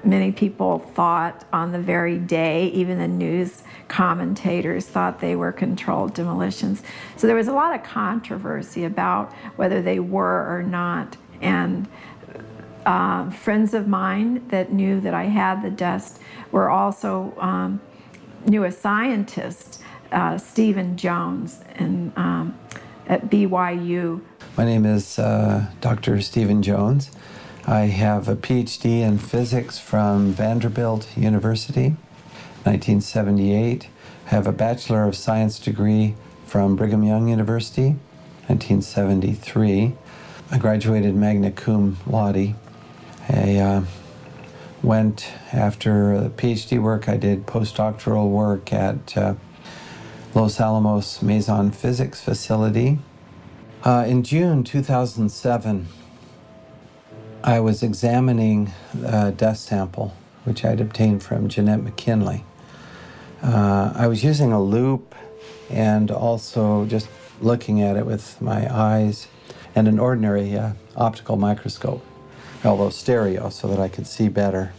many people thought on the very day. Even the news commentators thought they were controlled demolitions. So there was a lot of controversy about whether they were or not. And friends of mine that knew that I had the dust were also knew a scientist, Stephen Jones, at BYU. My name is Dr. Stephen Jones. I have a PhD in physics from Vanderbilt University, 1978. I have a Bachelor of Science degree from Brigham Young University, 1973. I graduated magna cum laude. I went after the PhD work. I did postdoctoral work at Los Alamos Mason Physics Facility. In June 2007, I was examining a dust sample, which I'd obtained from Jeanette McKinley. I was using a loupe and also just looking at it with my eyes and an ordinary optical microscope, although stereo, so that I could see better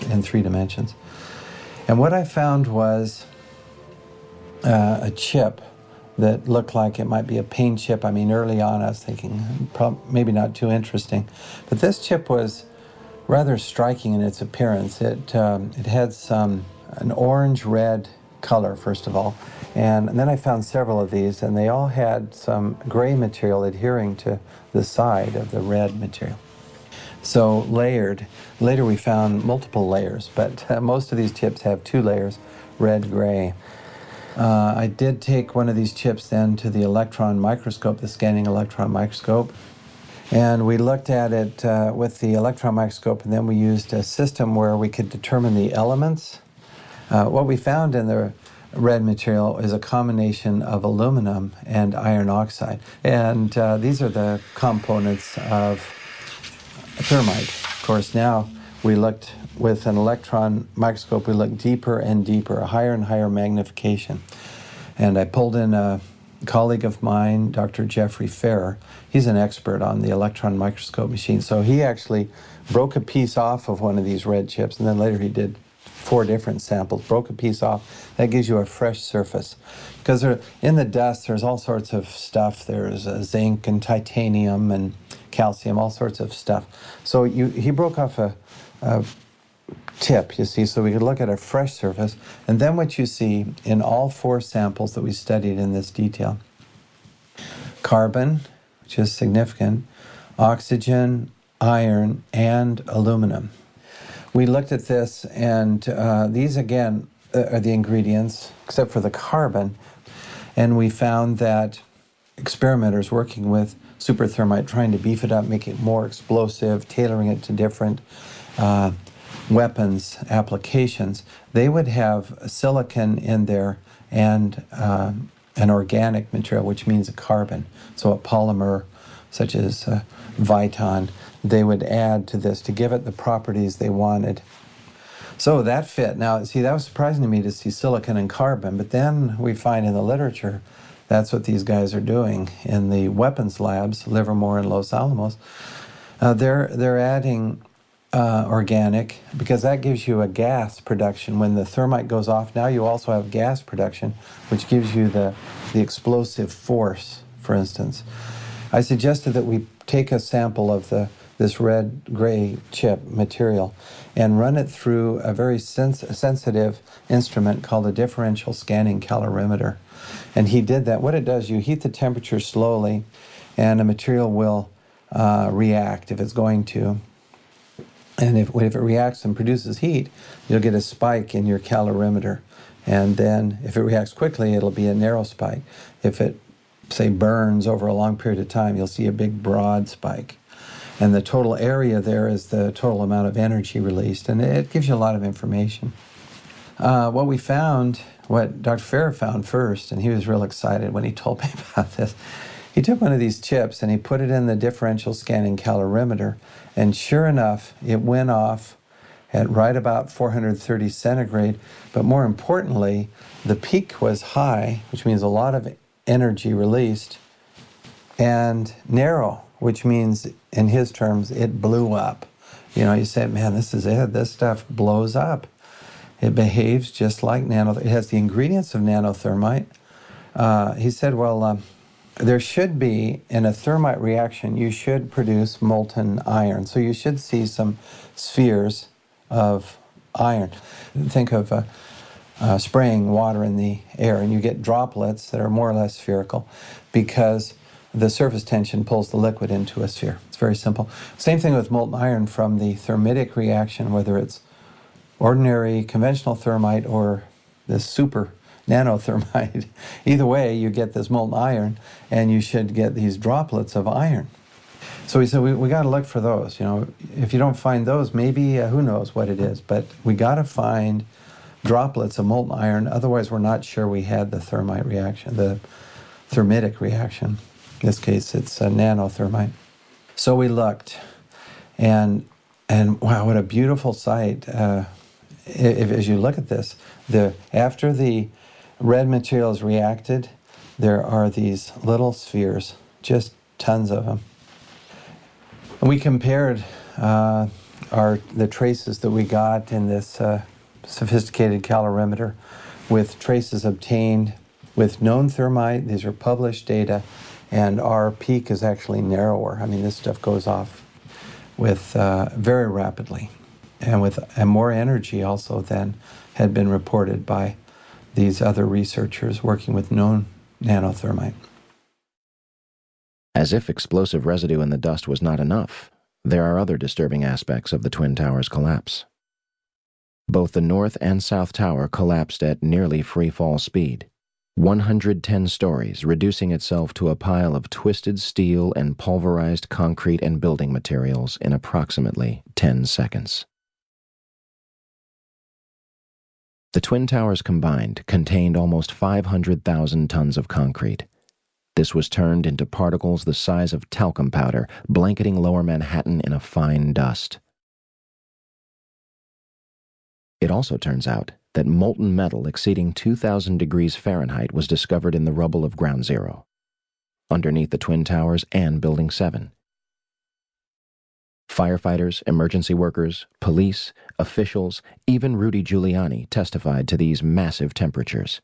in 3 dimensions. And what I found was a chip that looked like it might be a paint chip. I mean, early on I was thinking maybe not too interesting, but this chip was rather striking in its appearance. It had an orange-red color, first of all, and then I found several of these, and they all had some gray material adhering to the side of the red material. So layered. Later we found multiple layers, but most of these chips have 2 layers, red, gray. I did take one of these chips then to the electron microscope, the scanning electron microscope, and we looked at it with the electron microscope, and then we used a system where we could determine the elements. What we found in the red material is a combination of aluminum and iron oxide, and these are the components of thermite. Of course, now We looked with an electron microscope, we looked deeper and deeper, a higher and higher magnification. And I pulled in a colleague of mine, Dr. Jeffrey Ferrer. He's an expert on the electron microscope machine. So he actually broke a piece off of one of these red chips, and then later he did 4 different samples, broke a piece off. That gives you a fresh surface. Because in the dust, there's all sorts of stuff. There's zinc and titanium and calcium, all sorts of stuff. So he broke off a tip, you see, so we could look at a fresh surface. And then what you see in all 4 samples that we studied in this detail: carbon, which is significant, oxygen, iron, and aluminum. We looked at this, and these again are the ingredients, except for the carbon, and we found that experimenters working with superthermite, trying to beef it up, make it more explosive, tailoring it to different weapons applications, they would have silicon in there and an organic material, which means a carbon. So a polymer such as Viton, they would add to this to give it the properties they wanted. So that fit. Now, see, that was surprising to me to see silicon and carbon, but then we find in the literature that's what these guys are doing in the weapons labs, Livermore and Los Alamos. They're adding organic, because that gives you a gas production. When the thermite goes off, now you also have gas production, which gives you the explosive force, for instance. I suggested that we take a sample of this red-gray chip material and run it through a very sensitive instrument called a differential scanning calorimeter. And he did that. What it does, you heat the temperature slowly, and a material will react if it's going to. And if it reacts and produces heat, you'll get a spike in your calorimeter. And then if it reacts quickly, it'll be a narrow spike. If it, say, burns over a long period of time, you'll see a big broad spike. And the total area there is the total amount of energy released, and it gives you a lot of information. What we found, what Dr. Ferrer found first, and he was real excited when he told me about this, he took one of these chips and he put it in the differential scanning calorimeter, and sure enough, it went off at right about 430 centigrade, but more importantly, the peak was high, which means a lot of energy released, and narrow, which means, in his terms, it blew up. You know, you say, man, this is it. This stuff blows up. It behaves just like it has the ingredients of nanothermite. He said, well, there should be, in a thermite reaction, you should produce molten iron. So you should see some spheres of iron. Think of spraying water in the air, and you get droplets that are more or less spherical because the surface tension pulls the liquid into a sphere. It's very simple. Same thing with molten iron from the thermitic reaction, whether it's ordinary conventional thermite or this super nanothermite. Either way, you get this molten iron, and you should get these droplets of iron. So we said we got to look for those. You know, if you don't find those, maybe who knows what it is. But we got to find droplets of molten iron. Otherwise, we're not sure we had the thermite reaction, the thermitic reaction. In this case, it's a nanothermite. So we looked, and wow, what a beautiful sight. As you look at this, after the red material is reacted, there are these little spheres, just tons of them. And we compared the traces that we got in this sophisticated calorimeter with traces obtained with known thermite. These are published data, and our peak is actually narrower. I mean, this stuff goes off with very rapidly, and with more energy also than had been reported by these other researchers working with known nanothermite. As if explosive residue in the dust was not enough, there are other disturbing aspects of the Twin Towers' collapse. Both the North and South Tower collapsed at nearly free-fall speed, 110 stories, reducing itself to a pile of twisted steel and pulverized concrete and building materials in approximately 10 seconds. The Twin Towers combined contained almost 500,000 tons of concrete. This was turned into particles the size of talcum powder, blanketing lower Manhattan in a fine dust. It also turns out that molten metal exceeding 2,000 degrees Fahrenheit was discovered in the rubble of Ground Zero, underneath the Twin Towers and Building 7. Firefighters, emergency workers, police, officials, even Rudy Giuliani testified to these massive temperatures.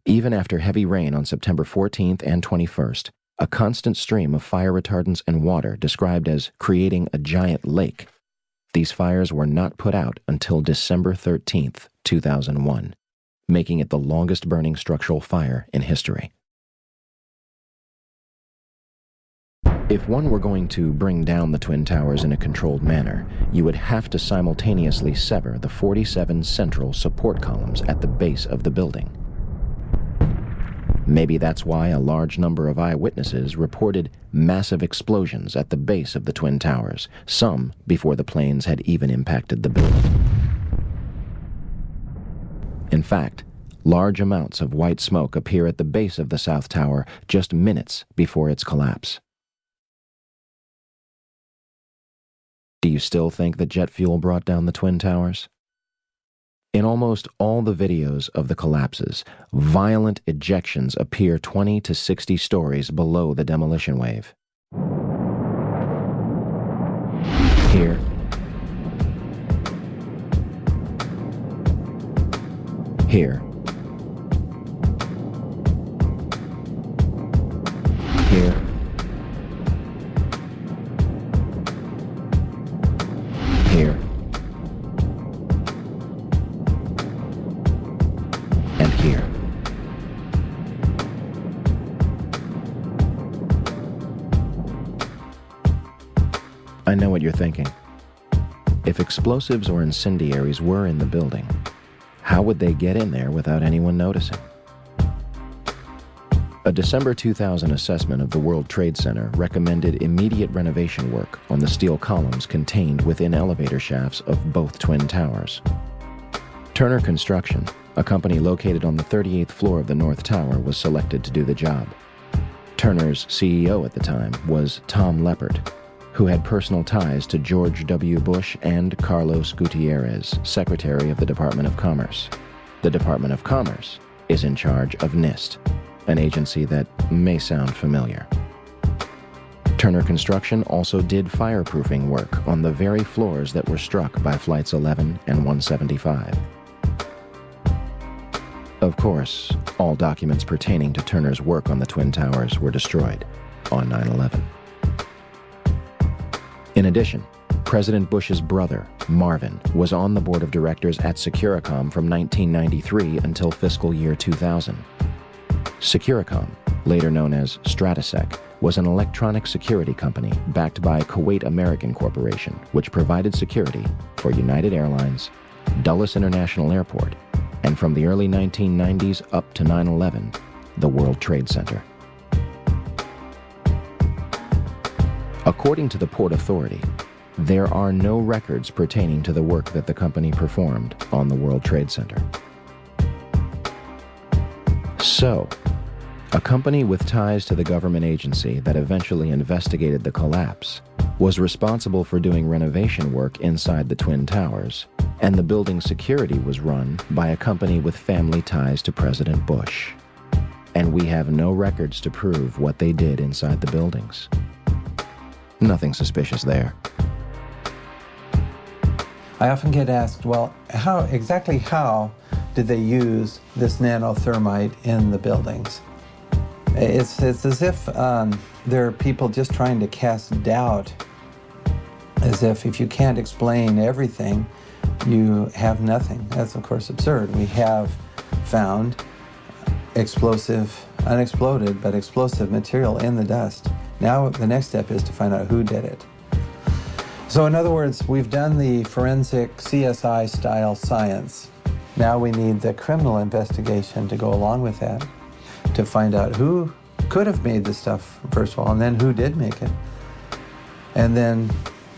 Even after heavy rain on September 14th and 21st, a constant stream of fire retardants and water described as creating a giant lake, these fires were not put out until December 13th, 2001, making it the longest burning structural fire in history. If one were going to bring down the Twin Towers in a controlled manner, you would have to simultaneously sever the 47 central support columns at the base of the building. Maybe that's why a large number of eyewitnesses reported massive explosions at the base of the Twin Towers, some before the planes had even impacted the building. In fact, large amounts of white smoke appear at the base of the South Tower just minutes before its collapse. Do you still think that jet fuel brought down the Twin Towers? In almost all the videos of the collapses, violent ejections appear 20 to 60 stories below the demolition wave. Here, here, here, here, and here. I know what you're thinking. If explosives or incendiaries were in the building, how would they get in there without anyone noticing? A December 2000 assessment of the World Trade Center recommended immediate renovation work on the steel columns contained within elevator shafts of both Twin Towers. Turner Construction, a company located on the 38th floor of the North Tower, was selected to do the job. Turner's CEO at the time was Tom Leppert, who had personal ties to George W. Bush and Carlos Gutierrez, Secretary of the Department of Commerce. The Department of Commerce is in charge of NIST, an agency that may sound familiar. Turner Construction also did fireproofing work on the very floors that were struck by Flights 11 and 175. Of course, all documents pertaining to Turner's work on the Twin Towers were destroyed on 9/11. In addition, President Bush's brother, Marvin, was on the board of directors at Securicom from 1993 until fiscal year 2000. Securicom, later known as Stratosec, was an electronic security company backed by Kuwait American Corporation, which provided security for United Airlines, Dulles International Airport, and from the early 1990s up to 9/11, the World Trade Center. According to the Port Authority, there are no records pertaining to the work that the company performed on the World Trade Center. So, a company with ties to the government agency that eventually investigated the collapse was responsible for doing renovation work inside the Twin Towers, and the building's security was run by a company with family ties to President Bush. And we have no records to prove what they did inside the buildings. Nothing suspicious there. I often get asked, well, exactly how did they use this nanothermite in the buildings? It's as if there are people just trying to cast doubt, as if you can't explain everything, you have nothing. That's, of course, absurd. We have found unexploded, but explosive material in the dust. Now the next step is to find out who did it. So in other words, we've done the forensic CSI-style science. Now we need the criminal investigation to go along with that, to find out who could have made this stuff, first of all, and then who did make it. And then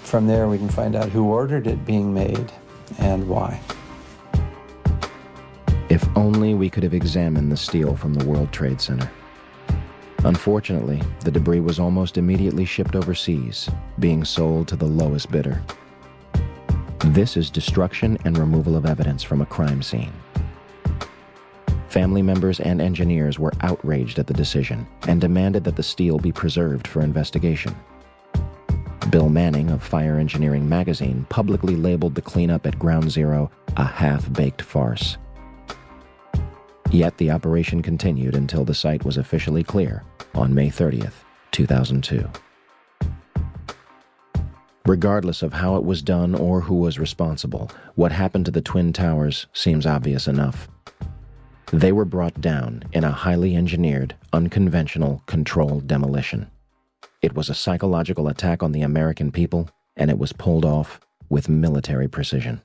from there we can find out who ordered it being made and why. If only we could have examined the steel from the World Trade Center. Unfortunately, the debris was almost immediately shipped overseas, being sold to the lowest bidder. This is destruction and removal of evidence from a crime scene. Family members and engineers were outraged at the decision and demanded that the steel be preserved for investigation. Bill Manning of Fire Engineering magazine publicly labeled the cleanup at Ground Zero a half-baked farce. Yet the operation continued until the site was officially clear on May 30th, 2002. Regardless of how it was done or who was responsible, what happened to the Twin Towers seems obvious enough. They were brought down in a highly engineered, unconventional, controlled demolition. It was a psychological attack on the American people, and it was pulled off with military precision.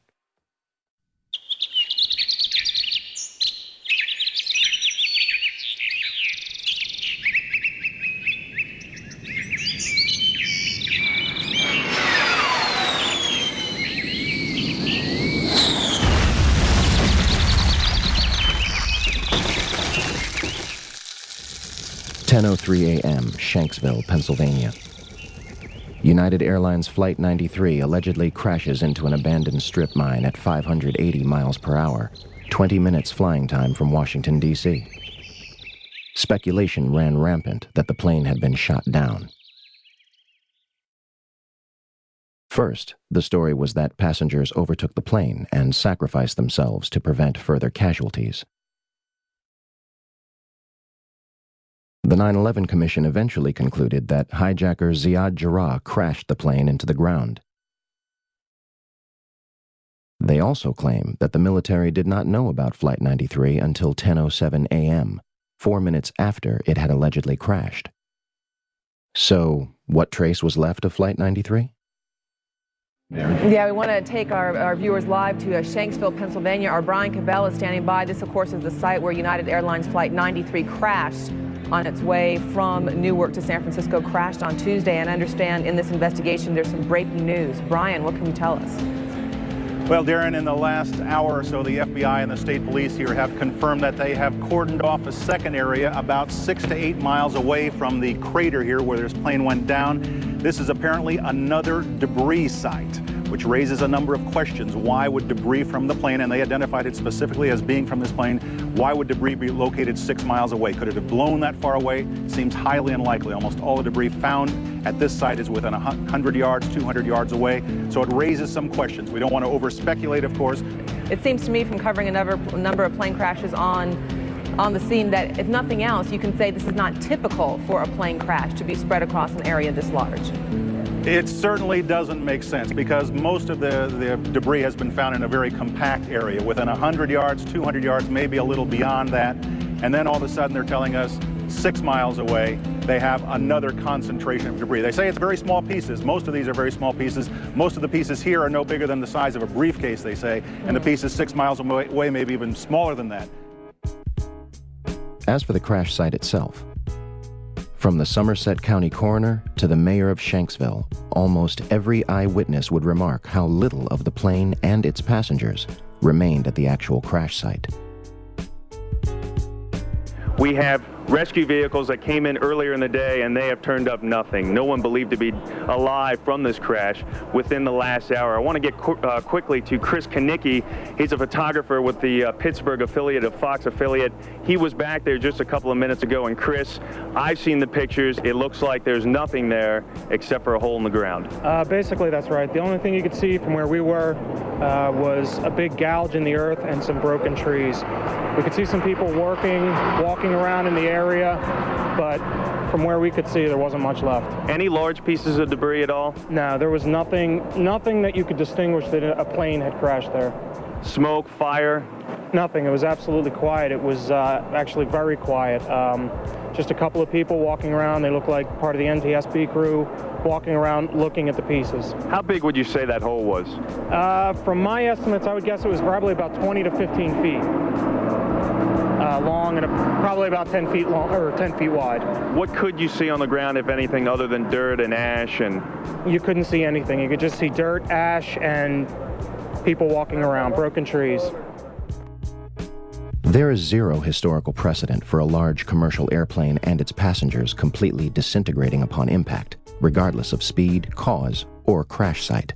.03 a.m., Shanksville, Pennsylvania. United Airlines Flight 93 allegedly crashes into an abandoned strip mine at 580 miles per hour, 20 minutes flying time from Washington, D.C. Speculation ran rampant that the plane had been shot down. First, the story was that passengers overtook the plane and sacrificed themselves to prevent further casualties. The 9/11 Commission eventually concluded that hijacker Ziad Jarrah crashed the plane into the ground. They also claim that the military did not know about Flight 93 until 10:07 a.m., 4 minutes after it had allegedly crashed. So, what trace was left of Flight 93? Yeah, we want to take our viewers live to Shanksville, Pennsylvania. Our Brian Cabell is standing by. This, of course, is the site where United Airlines Flight 93 crashed on its way from Newark to San Francisco, crashed on Tuesday. And I understand in this investigation there's some breaking news. Brian, what can you tell us? Well, Darren, in the last hour or so, the FBI and the state police here have confirmed that they have cordoned off a second area about 6 to 8 miles away from the crater here where this plane went down. This is apparently another debris site, which raises a number of questions. Why would debris from the plane, and they identified it specifically as being from this plane, why would debris be located 6 miles away? Could it have blown that far away? Seems highly unlikely. Almost all the debris found at this site is within 100 yards, 200 yards away. So it raises some questions. We don't want to over-speculate, of course. It seems to me from covering a number of plane crashes on the scene that, if nothing else, you can say this is not typical for a plane crash to be spread across an area this large. It certainly doesn't make sense because most of the debris has been found in a very compact area within 100 yards, 200 yards, maybe a little beyond that. And then all of a sudden they're telling us 6 miles away they have another concentration of debris. They say it's very small pieces. Most of these are very small pieces. Most of the pieces here are no bigger than the size of a briefcase, they say, and the pieces 6 miles away maybe even smaller than that. As for the crash site itself, from the Somerset County coroner to the mayor of Shanksville, almost every eyewitness would remark how little of the plane and its passengers remained at the actual crash site. We have rescue vehicles that came in earlier in the day and they have turned up nothing. No one believed to be alive from this crash within the last hour. I want to get quickly to Chris Kanicki. He's a photographer with the Pittsburgh affiliate of Fox affiliate. He was back there just a couple of minutes ago. And Chris, I've seen the pictures. It looks like there's nothing there except for a hole in the ground. Basically, that's right. The only thing you could see from where we were was a big gouge in the earth and some broken trees. We could see some people walking around in the area, but from where we could see, there wasn't much left. Any large pieces of debris at all? No, there was nothing that you could distinguish that a plane had crashed there. Smoke, fire? Nothing. It was absolutely quiet. It was actually very quiet. Just a couple of people walking around. They looked like part of the NTSB crew walking around looking at the pieces. How big would you say that hole was? From my estimates, I would guess it was probably about 20 to 15 feet. Long and probably about 10 feet long or 10 feet wide. What could you see on the ground, if anything, other than dirt and ash? And you couldn't see anything. You could just see dirt, ash, and people walking around, broken trees. There is zero historical precedent for a large commercial airplane and its passengers completely disintegrating upon impact, regardless of speed, cause, or crash site.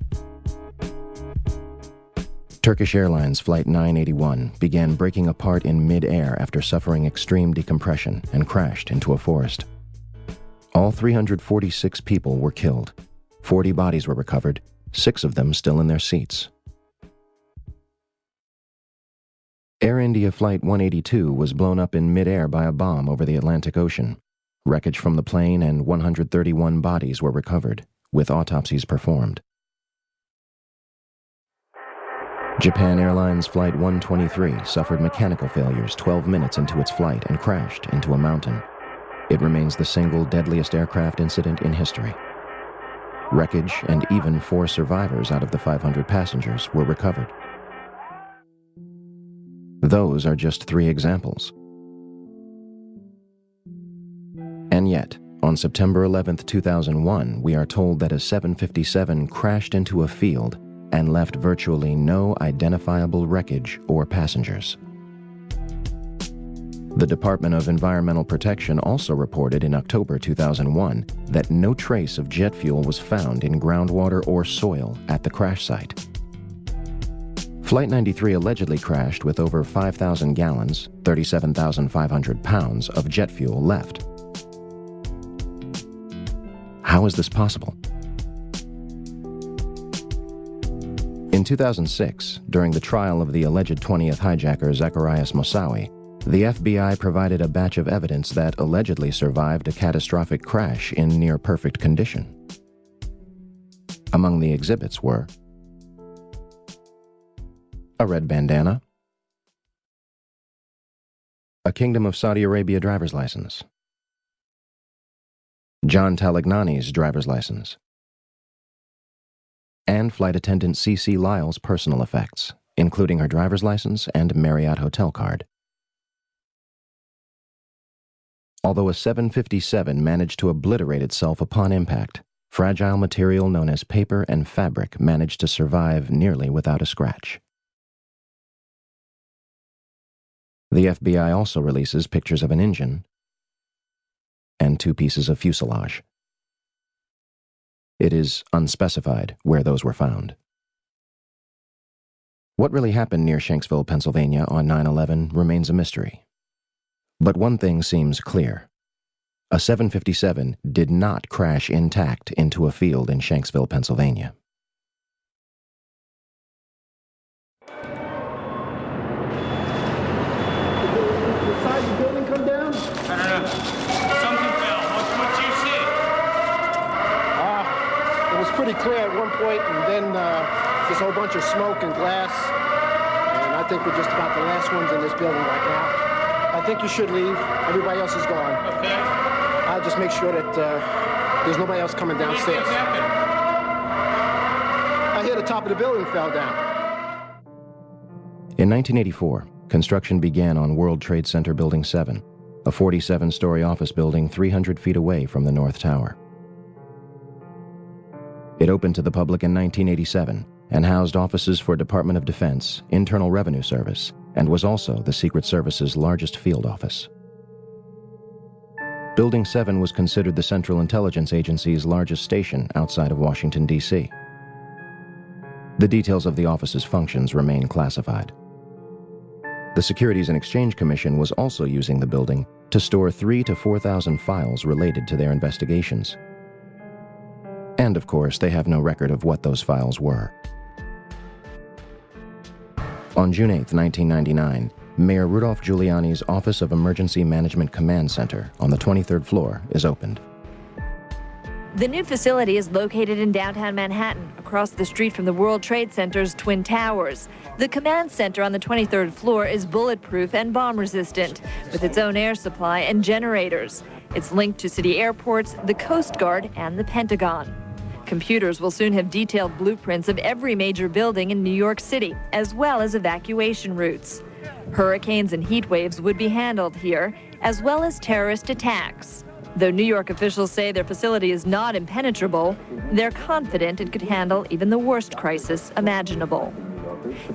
Turkish Airlines Flight 981 began breaking apart in mid-air after suffering extreme decompression and crashed into a forest. All 346 people were killed. 40 bodies were recovered, 6 of them still in their seats. Air India Flight 182 was blown up in mid-air by a bomb over the Atlantic Ocean. Wreckage from the plane and 131 bodies were recovered, with autopsies performed. Japan Airlines Flight 123 suffered mechanical failures 12 minutes into its flight and crashed into a mountain. It remains the single deadliest aircraft incident in history. Wreckage and even 4 survivors out of the 500 passengers were recovered. Those are just 3 examples. And yet, on September 11, 2001, we are told that a 757 crashed into a field and left virtually no identifiable wreckage or passengers. The Department of Environmental Protection also reported in October 2001 that no trace of jet fuel was found in groundwater or soil at the crash site. Flight 93 allegedly crashed with over 5,000 gallons, 37,500 pounds of jet fuel left. How is this possible? In 2006, during the trial of the alleged 20th hijacker Zacarias Moussaoui, the FBI provided a batch of evidence that allegedly survived a catastrophic crash in near-perfect condition. Among the exhibits were a red bandana, a Kingdom of Saudi Arabia driver's license, John Talagnani's driver's license, and flight attendant C.C. Lyle's personal effects, including her driver's license and Marriott hotel card. Although a 757 managed to obliterate itself upon impact, fragile material known as paper and fabric managed to survive nearly without a scratch. The FBI also releases pictures of an engine and 2 pieces of fuselage. It is unspecified where those were found. What really happened near Shanksville, Pennsylvania on 9/11 remains a mystery. But one thing seems clear. A 757 did not crash intact into a field in Shanksville, Pennsylvania. Pretty clear at one point, and then this whole bunch of smoke and glass, and I think we're just about the last ones in this building right now. I think you should leave. Everybody else is gone. Okay. I'll just make sure that there's nobody else coming downstairs. I hear the top of the building fell down. In 1984, construction began on World Trade Center Building 7, a 47-story office building 300 feet away from the North Tower. It opened to the public in 1987 and housed offices for Department of Defense, Internal Revenue Service, and was also the Secret Service's largest field office. Building 7 was considered the Central Intelligence Agency's largest station outside of Washington, D.C. The details of the office's functions remain classified. The Securities and Exchange Commission was also using the building to store 3,000 to 4,000 files related to their investigations. And, of course, they have no record of what those files were. On June 8, 1999, Mayor Rudolph Giuliani's Office of Emergency Management Command Center on the 23rd floor is opened. The new facility is located in downtown Manhattan, across the street from the World Trade Center's Twin Towers. The command center on the 23rd floor is bulletproof and bomb-resistant, with its own air supply and generators. It's linked to city airports, the Coast Guard, and the Pentagon. Computers will soon have detailed blueprints of every major building in New York City, as well as evacuation routes. Hurricanes and heat waves would be handled here, as well as terrorist attacks. Though New York officials say their facility is not impenetrable, they're confident it could handle even the worst crisis imaginable.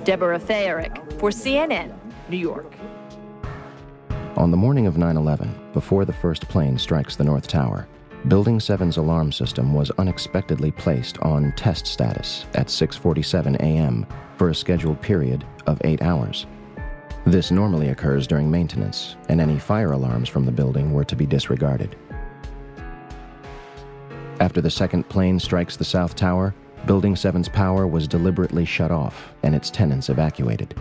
Deborah Fayerick for CNN, New York. On the morning of 9/11, before the first plane strikes the North Tower, Building 7's alarm system was unexpectedly placed on test status at 6:47 a.m., for a scheduled period of 8 hours. This normally occurs during maintenance, and any fire alarms from the building were to be disregarded. After the second plane strikes the South Tower, Building 7's power was deliberately shut off and its tenants evacuated.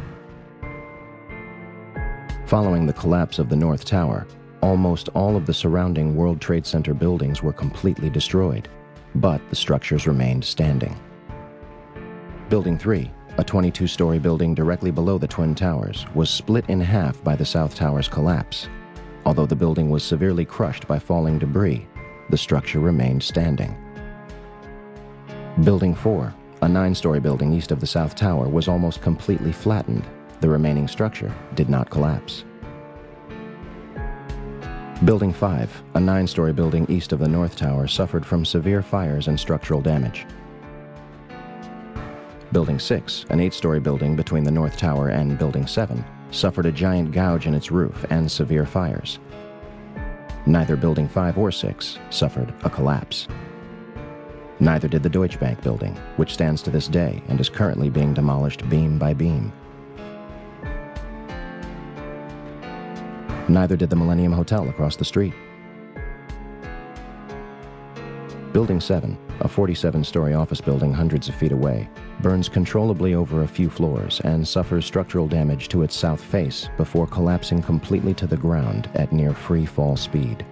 Following the collapse of the North Tower, almost all of the surrounding World Trade Center buildings were completely destroyed, but the structures remained standing. Building 3, a 22-story building directly below the Twin Towers, was split in half by the South Tower's collapse. Although the building was severely crushed by falling debris, the structure remained standing. Building 4, a 9-story building east of the South Tower, was almost completely flattened. The remaining structure did not collapse. Building 5, a 9-story building east of the North Tower, suffered from severe fires and structural damage. Building 6, an 8-story building between the North Tower and Building 7, suffered a giant gouge in its roof and severe fires. Neither Building 5 or 6 suffered a collapse. Neither did the Deutsche Bank building, which stands to this day and is currently being demolished beam by beam. Neither did the Millennium Hotel across the street. Building 7, a 47-story office building hundreds of feet away, burns controllably over a few floors and suffers structural damage to its south face before collapsing completely to the ground at near free fall speed.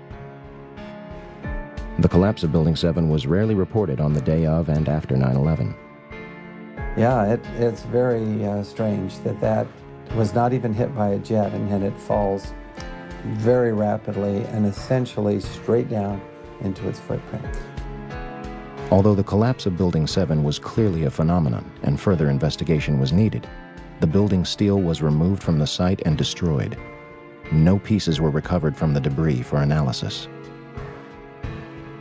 The collapse of Building 7 was rarely reported on the day of and after 9/11. Yeah, it's very strange that was not even hit by a jet, and yet it falls very rapidly and essentially straight down into its footprint. Although the collapse of Building 7 was clearly a phenomenon and further investigation was needed, the building's steel was removed from the site and destroyed. No pieces were recovered from the debris for analysis.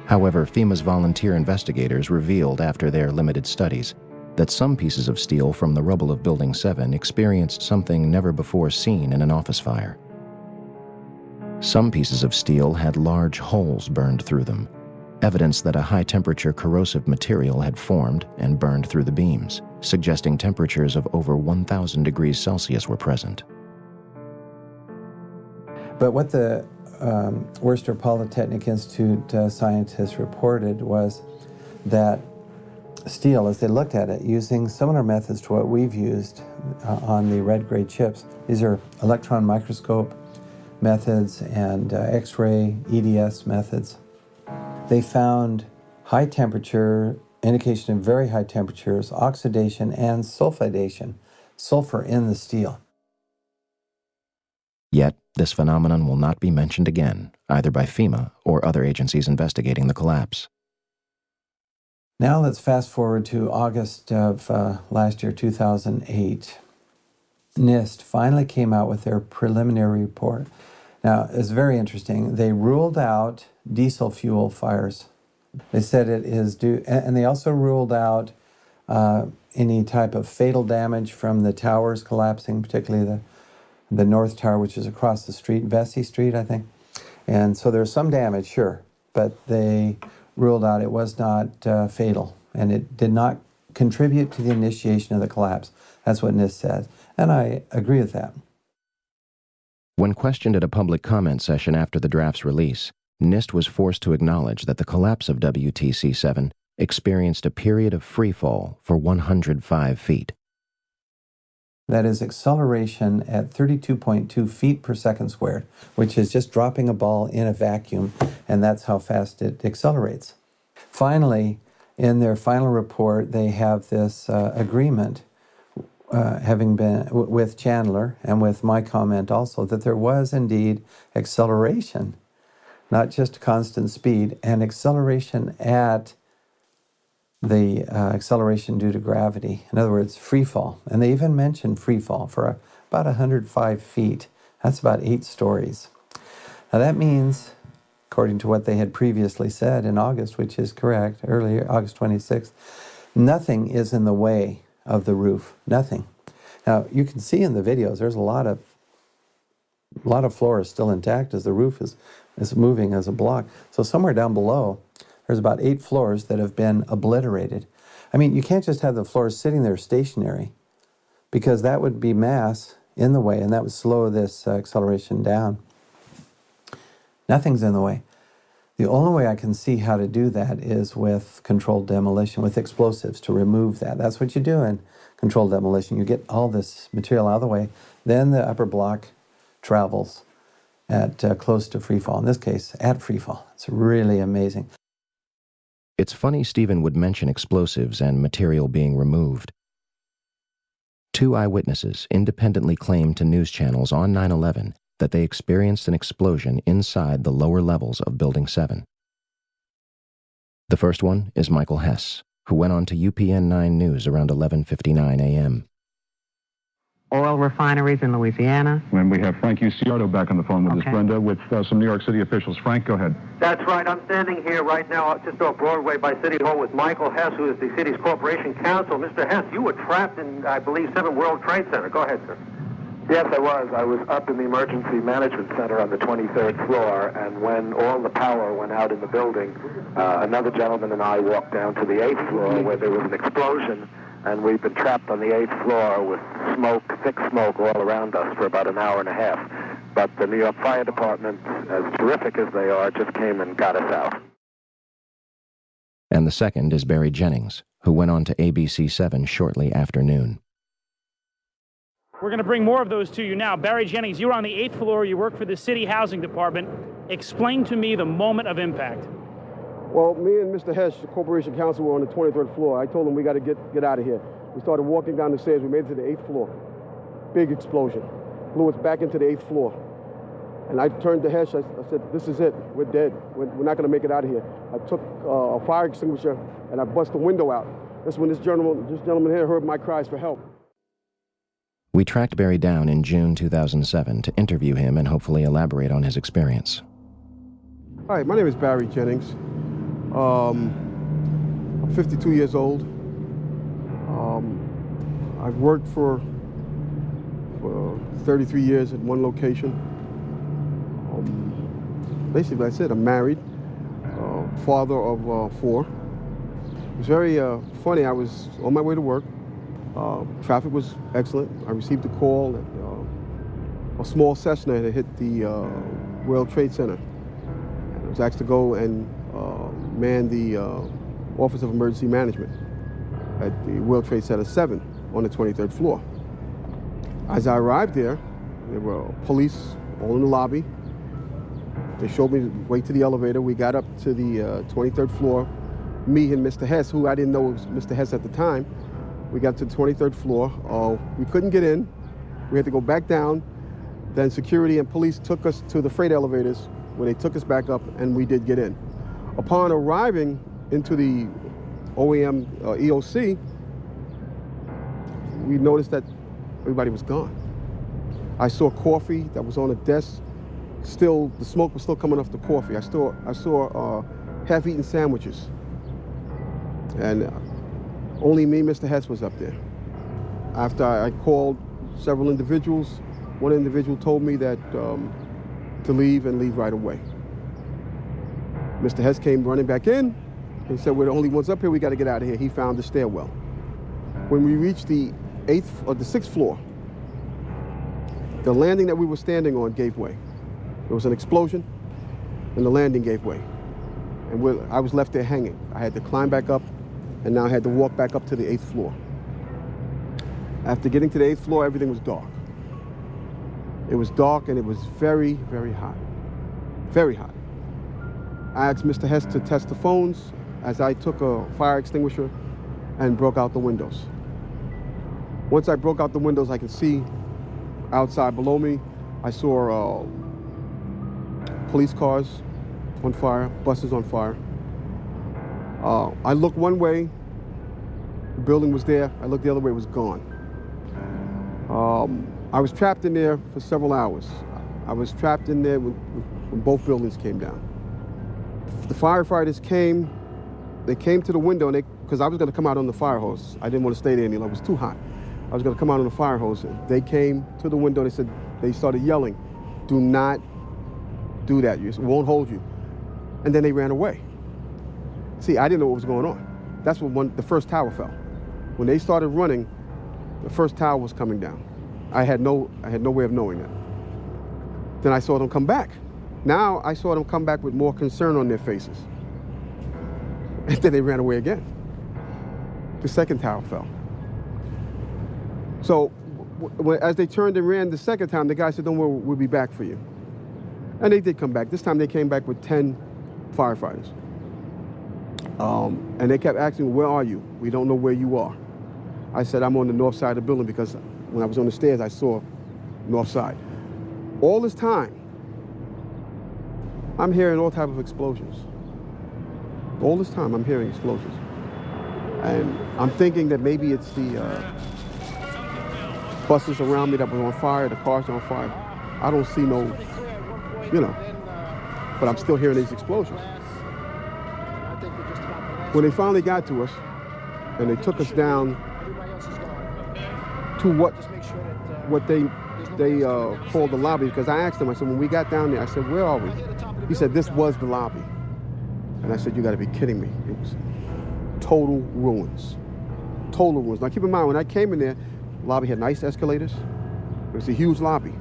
However, FEMA's volunteer investigators revealed after their limited studies that some pieces of steel from the rubble of Building 7 experienced something never before seen in an office fire. Some pieces of steel had large holes burned through them, evidence that a high-temperature corrosive material had formed and burned through the beams, suggesting temperatures of over 1,000 degrees Celsius were present. But what the Worcester Polytechnic Institute scientists reported was that steel, as they looked at it, using similar methods to what we've used on the red-gray chips. These are electron microscope methods and X-ray EDS methods. They found high temperature, indication of very high temperatures, oxidation and sulfidation, sulfur in the steel. Yet, this phenomenon will not be mentioned again, either by FEMA or other agencies investigating the collapse. Now let's fast forward to August of last year, 2008. NIST finally came out with their preliminary report. Now, it's very interesting. They ruled out diesel fuel fires. They said it is due, and they also ruled out any type of fatal damage from the towers collapsing, particularly the North Tower, which is across the street, Vesey Street, I think. And so there's some damage, sure, but they ruled out it was not fatal, and it did not contribute to the initiation of the collapse. That's what NIST says, and I agree with that. When questioned at a public comment session after the draft's release, NIST was forced to acknowledge that the collapse of WTC-7 experienced a period of freefall for 105 feet. That is acceleration at 32.2 feet per second squared, which is just dropping a ball in a vacuum, and that's how fast it accelerates. Finally, in their final report, they have this agreement, having been with Chandler and with my comment also, that there was indeed acceleration, not just constant speed, and acceleration at the acceleration due to gravity. In other words, free fall. And they even mentioned free fall for about 105 feet. That's about 8 stories. Now that means, according to what they had previously said in August, which is correct, earlier, August 26th, nothing is in the way of the roof. Nothing. Now you can see in the videos there's a lot of floor is still intact as the roof is moving as a block. So somewhere down below, there's about 8 floors that have been obliterated. I mean, you can't just have the floors sitting there stationary. because that would be mass in the way, and that would slow this acceleration down. Nothing's in the way. The only way I can see how to do that is with controlled demolition, with explosives, to remove that. That's what you do in controlled demolition. You get all this material out of the way, then the upper block travels at close to freefall. In this case, at freefall. It's really amazing. It's funny Stephen would mention explosives and material being removed. 2 eyewitnesses independently claimed to news channels on 9/11 that they experienced an explosion inside the lower levels of Building 7. The first one is Michael Hess, who went on to UPN 9 News around 11:59 a.m. Oil refineries in Louisiana. When we have Frank Uciardo back on the phone with us, Brenda, with some New York City officials. Frank, go ahead. That's right. I'm standing here right now just off Broadway by City Hall with Michael Hess, who is the city's corporation counsel. Mr. Hess, you were trapped in, I believe, 7 World Trade Center. Go ahead, sir. Yes, I was. I was up in the emergency management center on the 23rd floor, and when all the power went out in the building, another gentleman and I walked down to the 8th floor where there was an explosion, and we've been trapped on the 8th floor with smoke, thick smoke all around us for about an hour and a half. But the New York Fire Department, as terrific as they are, just came and got us out. And the second is Barry Jennings, who went on to ABC 7 shortly after noon. We're going to bring more of those to you now. Barry Jennings, you were on the 8th floor. You work for the City Housing Department. Explain to me the moment of impact. Well, me and Mr. Hess, the corporation counsel, were on the 23rd floor. I told him we got to get out of here. We started walking down the stairs. We made it to the 8th floor. Big explosion. Blew us back into the 8th floor. And I turned to Hess. I said, this is it. We're dead. We're not going to make it out of here. I took a fire extinguisher and I bust the window out. That's when this gentleman here heard my cries for help. We tracked Barry down in June 2007 to interview him and hopefully elaborate on his experience. Hi, my name is Barry Jennings. I'm 52 years old. I've worked for 33 years at one location. Basically, I said I'm married, father of 4. It was very funny. I was on my way to work. Traffic was excellent. I received a call that a small Cessna had hit the World Trade Center. I was asked to go and man the Office of Emergency Management at the World Trade Center 7 on the 23rd floor. As I arrived there were police all in the lobby. They showed me the way to the elevator. We got up to the 23rd floor. Me and Mr. Hess, who I didn't know was Mr. Hess at the time, we got to the 23rd floor. We couldn't get in. We had to go back down. Then security and police took us to the freight elevators where they took us back up, and we did get in. Upon arriving into the OEM EOC, we noticed that everybody was gone. I saw coffee that was on a desk. Still, the smoke was still coming off the coffee. I saw half-eaten sandwiches. And only me, Mr. Hess, was up there. After I called several individuals, one individual told me that to leave and leave right away. Mr. Hess came running back in and said, we're the only ones up here, we got to get out of here. He found the stairwell. When we reached the 6th floor, the landing that we were standing on gave way. There was an explosion and the landing gave way. And I was left there hanging. I had to climb back up, and now I had to walk back up to the 8th floor. After getting to the 8th floor, everything was dark. It was dark and it was very, very hot. Very hot. I asked Mr. Hess to test the phones as I took a fire extinguisher and broke out the windows. Once I broke out the windows, I could see outside below me. I saw police cars on fire, buses on fire. I looked one way, the building was there. I looked the other way, it was gone. I was trapped in there for several hours. I was trapped in there when both buildings came down. The firefighters came, they came to the window, and because I was going to come out on the fire hose. I didn't want to stay there any longer, it was too hot. I was going to come out on the fire hose. They came to the window, they started yelling, do not do that, it won't hold you. And then they ran away. See, I didn't know what was going on. That's when the first tower fell. When they started running, The first tower was coming down. I had no way of knowing that. Then I saw them come back. Now I saw them come back with more concern on their faces. And then they ran away again. The second tower fell. So as they turned and ran the second time, the guy said, "Don't worry, we'll be back for you." And they did come back. This time they came back with 10 firefighters. And they kept asking, "Where are you? We don't know where you are." I said, "I'm on the north side of the building," because when I was on the stairs, I saw north side. All this time, I'm hearing all type of explosions. All this time, I'm hearing explosions. And I'm thinking that maybe it's the buses around me that were on fire, the cars on fire. I don't see no, but I'm still hearing these explosions. When they finally got to us, and they took us down to what they called the lobby, because I asked them, I said, when we got down there, I said, "Where are we?" He said, "This was the lobby." And I said, "You gotta be kidding me." It was total ruins. Total ruins. Now keep in mind, when I came in there, the lobby had nice escalators. It was a huge lobby.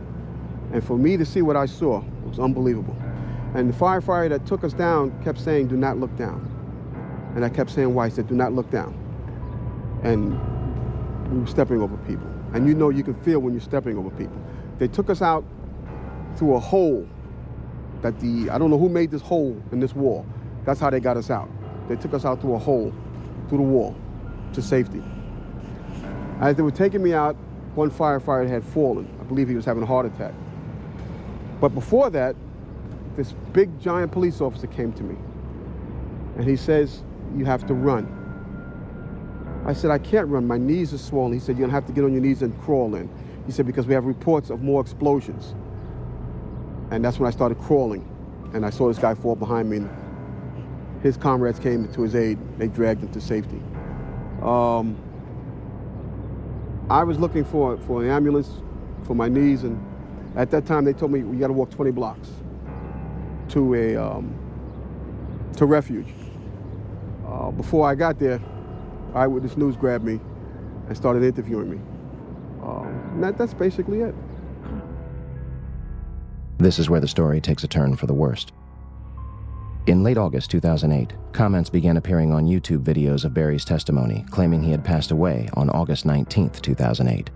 And for me to see what I saw, it was unbelievable. And the firefighter that took us down kept saying, "Do not look down." And I kept saying, "Why?" He said, "Do not look down." And we were stepping over people. And you can feel when you're stepping over people. They took us out through a hole that I don't know who made this hole in this wall. That's how they got us out. They took us out through a hole, through the wall, to safety. As they were taking me out, one firefighter had fallen. I believe he was having a heart attack. But before that, this big, giant police officer came to me. And he says, "You have to run." I said, "I can't run. My knees are swollen." He said, "You're going to have to get on your knees and crawl in." He said, "Because we have reports of more explosions." And that's when I started crawling. And I saw this guy fall behind me. And his comrades came to his aid. They dragged him to safety. I was looking for an ambulance for my knees. And at that time, they told me, "We got to walk 20 blocks to refuge." Before I got there, Eyewitness News grabbed me and started interviewing me. And that's basically it. This is where the story takes a turn for the worst. In late August 2008, comments began appearing on YouTube videos of Barry's testimony, claiming he had passed away on August 19, 2008.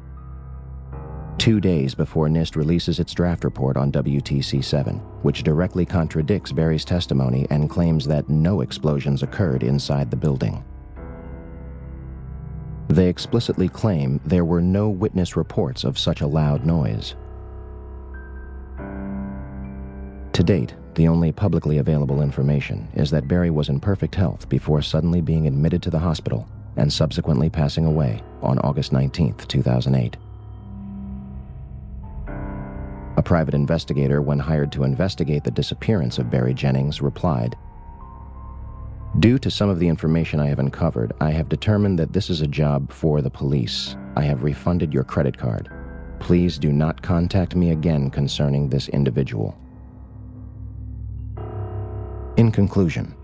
2 days before NIST releases its draft report on WTC-7, which directly contradicts Barry's testimony and claims that no explosions occurred inside the building. They explicitly claim there were no witness reports of such a loud noise. To date, the only publicly available information is that Barry was in perfect health before suddenly being admitted to the hospital and subsequently passing away on August 19, 2008. A private investigator, when hired to investigate the disappearance of Barry Jennings, replied, "Due to some of the information I have uncovered, I have determined that this is a job for the police. I have refunded your credit card. Please do not contact me again concerning this individual." In conclusion,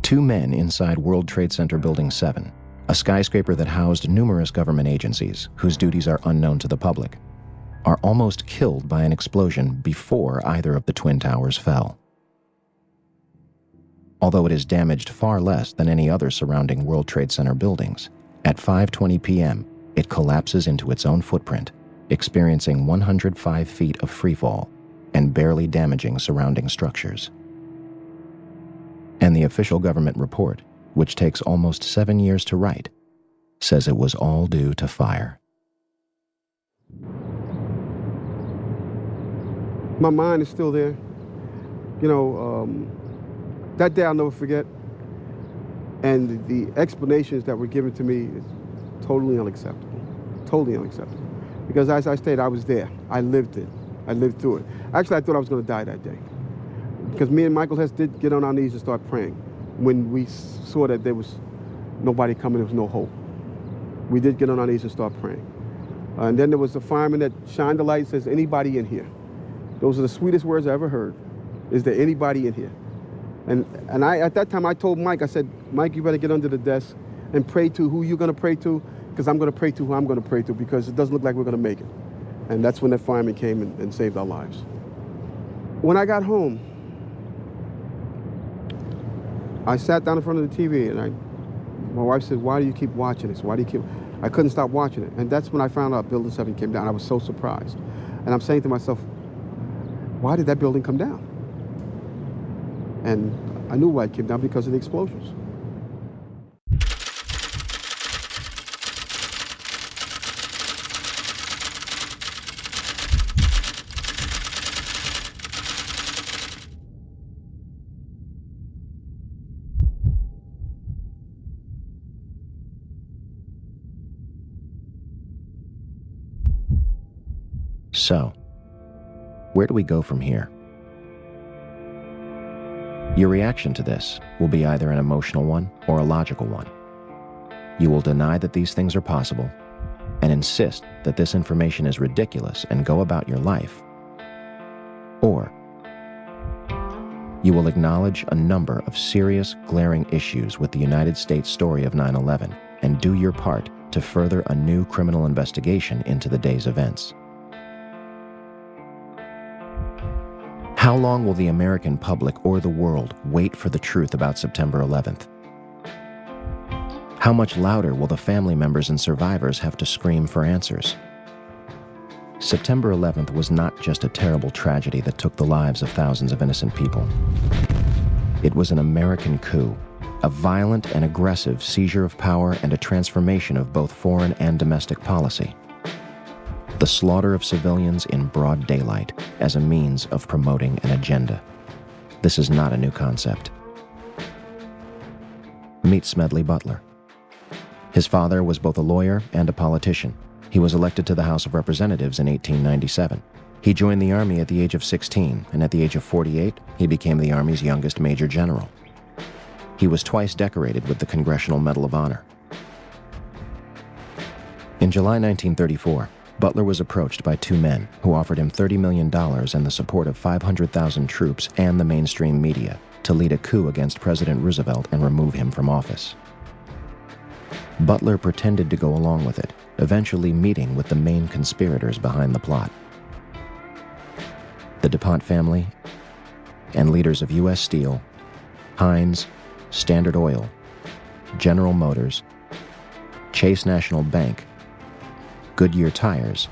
2 men inside World Trade Center Building 7, a skyscraper that housed numerous government agencies whose duties are unknown to the public, are almost killed by an explosion before either of the Twin Towers fell. Although it is damaged far less than any other surrounding World Trade Center buildings, at 5:20 p.m., it collapses into its own footprint, experiencing 105 feet of freefall and barely damaging surrounding structures. And the official government report, which takes almost 7 years to write, says it was all due to fire. My mind is still there. That day I'll never forget. And the explanations that were given to me is totally unacceptable. Totally unacceptable. Because as I stated, I was there. I lived it. I lived through it. Actually, I thought I was going to die that day. Because me and Michael Hess did get on our knees and start praying when we saw that there was nobody coming, there was no hope. We did get on our knees and start praying. And then there was a fireman that shined the light and says, "Anybody in here?" Those are the sweetest words I ever heard. Is there anybody in here? And I, at that time, I told Mike, I said, "Mike, you better get under the desk and pray to who you're going to pray to, because I'm going to pray to who I'm going to pray to, because it doesn't look like we're going to make it. And that's when that fireman came and saved our lives. When I got home, I sat down in front of the TV, and my wife said, "Why do you keep watching this? Why do you keep?" I couldn't stop watching it. And that's when I found out Building 7 came down. I was so surprised. And I'm saying to myself, why did that building come down? And I knew why it came down, because of the explosions. So, where do we go from here? Your reaction to this will be either an emotional one or a logical one. You will deny that these things are possible and insist that this information is ridiculous and go about your life. Or you will acknowledge a number of serious, glaring issues with the United States story of 9/11 and do your part to further a new criminal investigation into the day's events. How long will the American public or the world wait for the truth about September 11th? How much louder will the family members and survivors have to scream for answers? September 11th was not just a terrible tragedy that took the lives of thousands of innocent people. It was an American coup, a violent and aggressive seizure of power and a transformation of both foreign and domestic policy. The slaughter of civilians in broad daylight as a means of promoting an agenda. This is not a new concept. Meet Smedley Butler. His father was both a lawyer and a politician. He was elected to the House of Representatives in 1897. He joined the Army at the age of 16, and at the age of 48, he became the Army's youngest Major General. He was twice decorated with the Congressional Medal of Honor. In July 1934, Butler was approached by two men who offered him $30 million and the support of 500,000 troops and the mainstream media to lead a coup against President Roosevelt and remove him from office. Butler pretended to go along with it, eventually meeting with the main conspirators behind the plot. The DuPont family and leaders of U.S. Steel, Heinz, Standard Oil, General Motors, Chase National Bank, Goodyear Tires,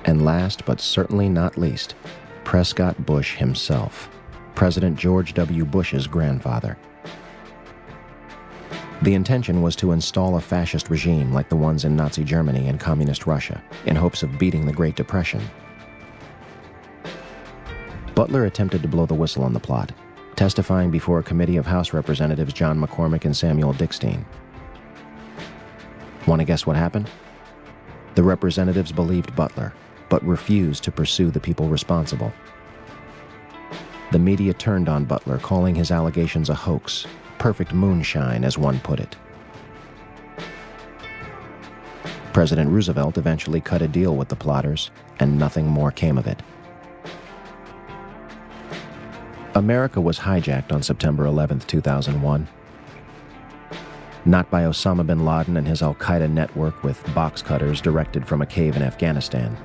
and last but certainly not least, Prescott Bush himself, President George W. Bush's grandfather. The intention was to install a fascist regime like the ones in Nazi Germany and Communist Russia, in hopes of beating the Great Depression. Butler attempted to blow the whistle on the plot, testifying before a committee of House Representatives John McCormick and Samuel Dickstein. Want to guess what happened? The representatives believed Butler, but refused to pursue the people responsible. The media turned on Butler, calling his allegations a hoax, perfect moonshine, as one put it. President Roosevelt eventually cut a deal with the plotters, and nothing more came of it. America was hijacked on September 11, 2001. Not by Osama bin Laden and his al-Qaeda network with box cutters directed from a cave in Afghanistan,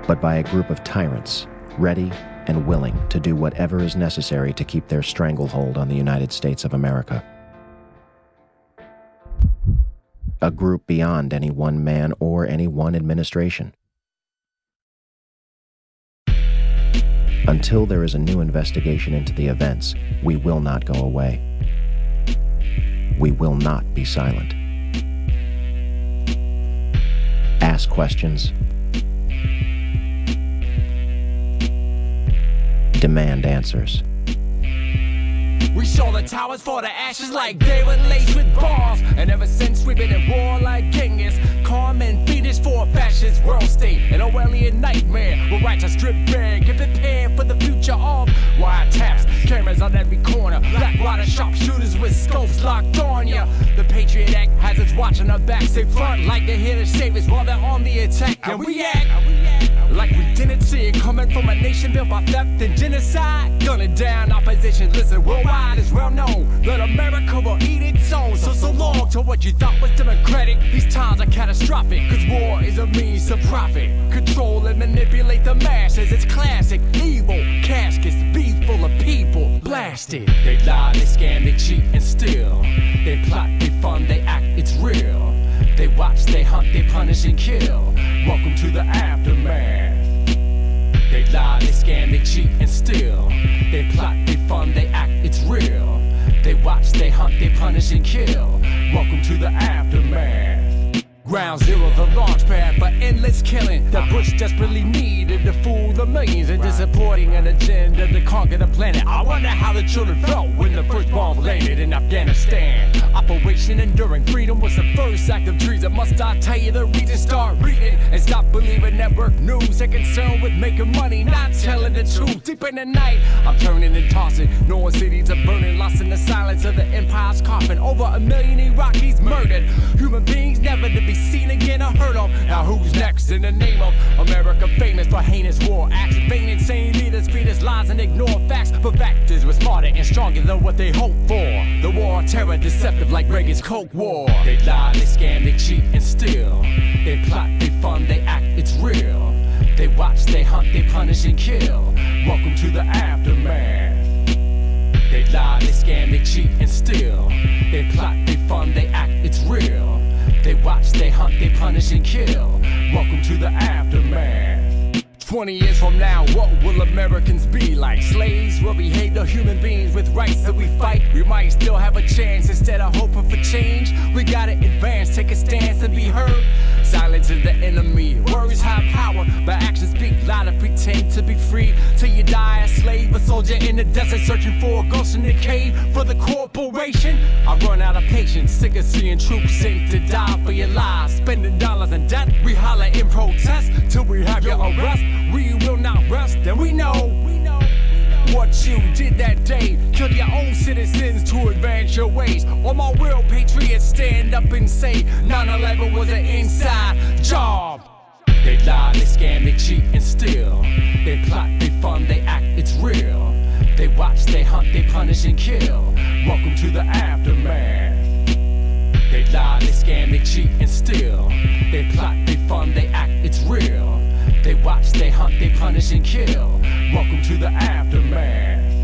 but by a group of tyrants, ready and willing to do whatever is necessary to keep their stranglehold on the United States of America. A group beyond any one man or any one administration. Until there is a new investigation into the events, we will not go away. We will not be silent. Ask questions. Demand answers. We saw the towers for the ashes like they were laced with bombs. And ever since we've been at war like Genghis, calm and fiendish for a fascist world state. An Orwellian nightmare will write a strip bare. Get prepared for the future of wiretaps, cameras on every corner, black water sharpshooters with scopes locked on ya. The Patriot Act has us watching our backs. They front like they're here to save us while they're on the attack. And we act like we didn't see it coming from a nation built by theft and genocide. Gunning down opposition, listen, worldwide is well known that America will eat its own. So long to what you thought was democratic. These times are catastrophic, cause war is a means to profit. Control and manipulate the masses, it's classic. Evil caskets, be full of people blasted. They lie, they scam, they cheat and steal. They plot, they fund, they act, it's real. They watch, they hunt, they punish and kill. Welcome to the aftermath. They lie, they scam, they cheat and steal. They plot, they fund, they act, it's real. They watch, they hunt, they punish and kill. Welcome to the aftermath. Ground zero, the launch pad for endless killing that Bush desperately needed to fool the millions into supporting an agenda to conquer the planet. I wonder how the children felt when the first bomb landed in Afghanistan. Operation Enduring Freedom was the first act of treason. Must I tell you the reason? Start reading and stop believing network news. They're concerned with making money, not telling the truth. Deep in the night, I'm turning and tossing, knowing cities are burning, lost in the silence of the empire's coffin. Over 1 million Iraqis murdered, human beings never to be seen again or heard of. Now who's next in the name of America, famous for heinous war acts? Vain, insane leaders feed us lies and ignore facts, but factors were smarter and stronger than what they hoped for. The war on terror, deceptive like Reagan's Coke War. They lie, they scam, they cheat and steal. They plot, they fund, they act, it's real. They watch, they hunt, they punish and kill. Welcome to the aftermath. They lie, they scam, they cheat and steal. They plot, they fund, they act, it's real. They watch, they hunt, they punish and kill. Welcome to the aftermath. 20 years from now, what will Americans be like? Slaves will behave to human beings with rights that we fight. We might still have a chance instead of hoping for change. We gotta advance, take a stance and be heard. Silence is the enemy. Words have power, but actions speak louder. Pretend to be free till you die a slave. A soldier in the desert searching for a ghost in the cave. For the corporation, I run out of patience. Sick of seeing troops sent to die for your lives. Spending dollars in debt, we holler in protest till we have your arrest. We will not rest, and we know what you did that day. Killed your own citizens to advance your ways. All my real patriots stand up and say 9/11 was an inside job. They lie, they scam, they cheat and steal. They plot, they fund, they act, it's real. They watch, they hunt, they punish and kill. Welcome to the aftermath. They lie, they scam, they cheat and steal. They plot, they fund, they act, it's real. They watch, they hunt, they punish and kill. Welcome to the aftermath.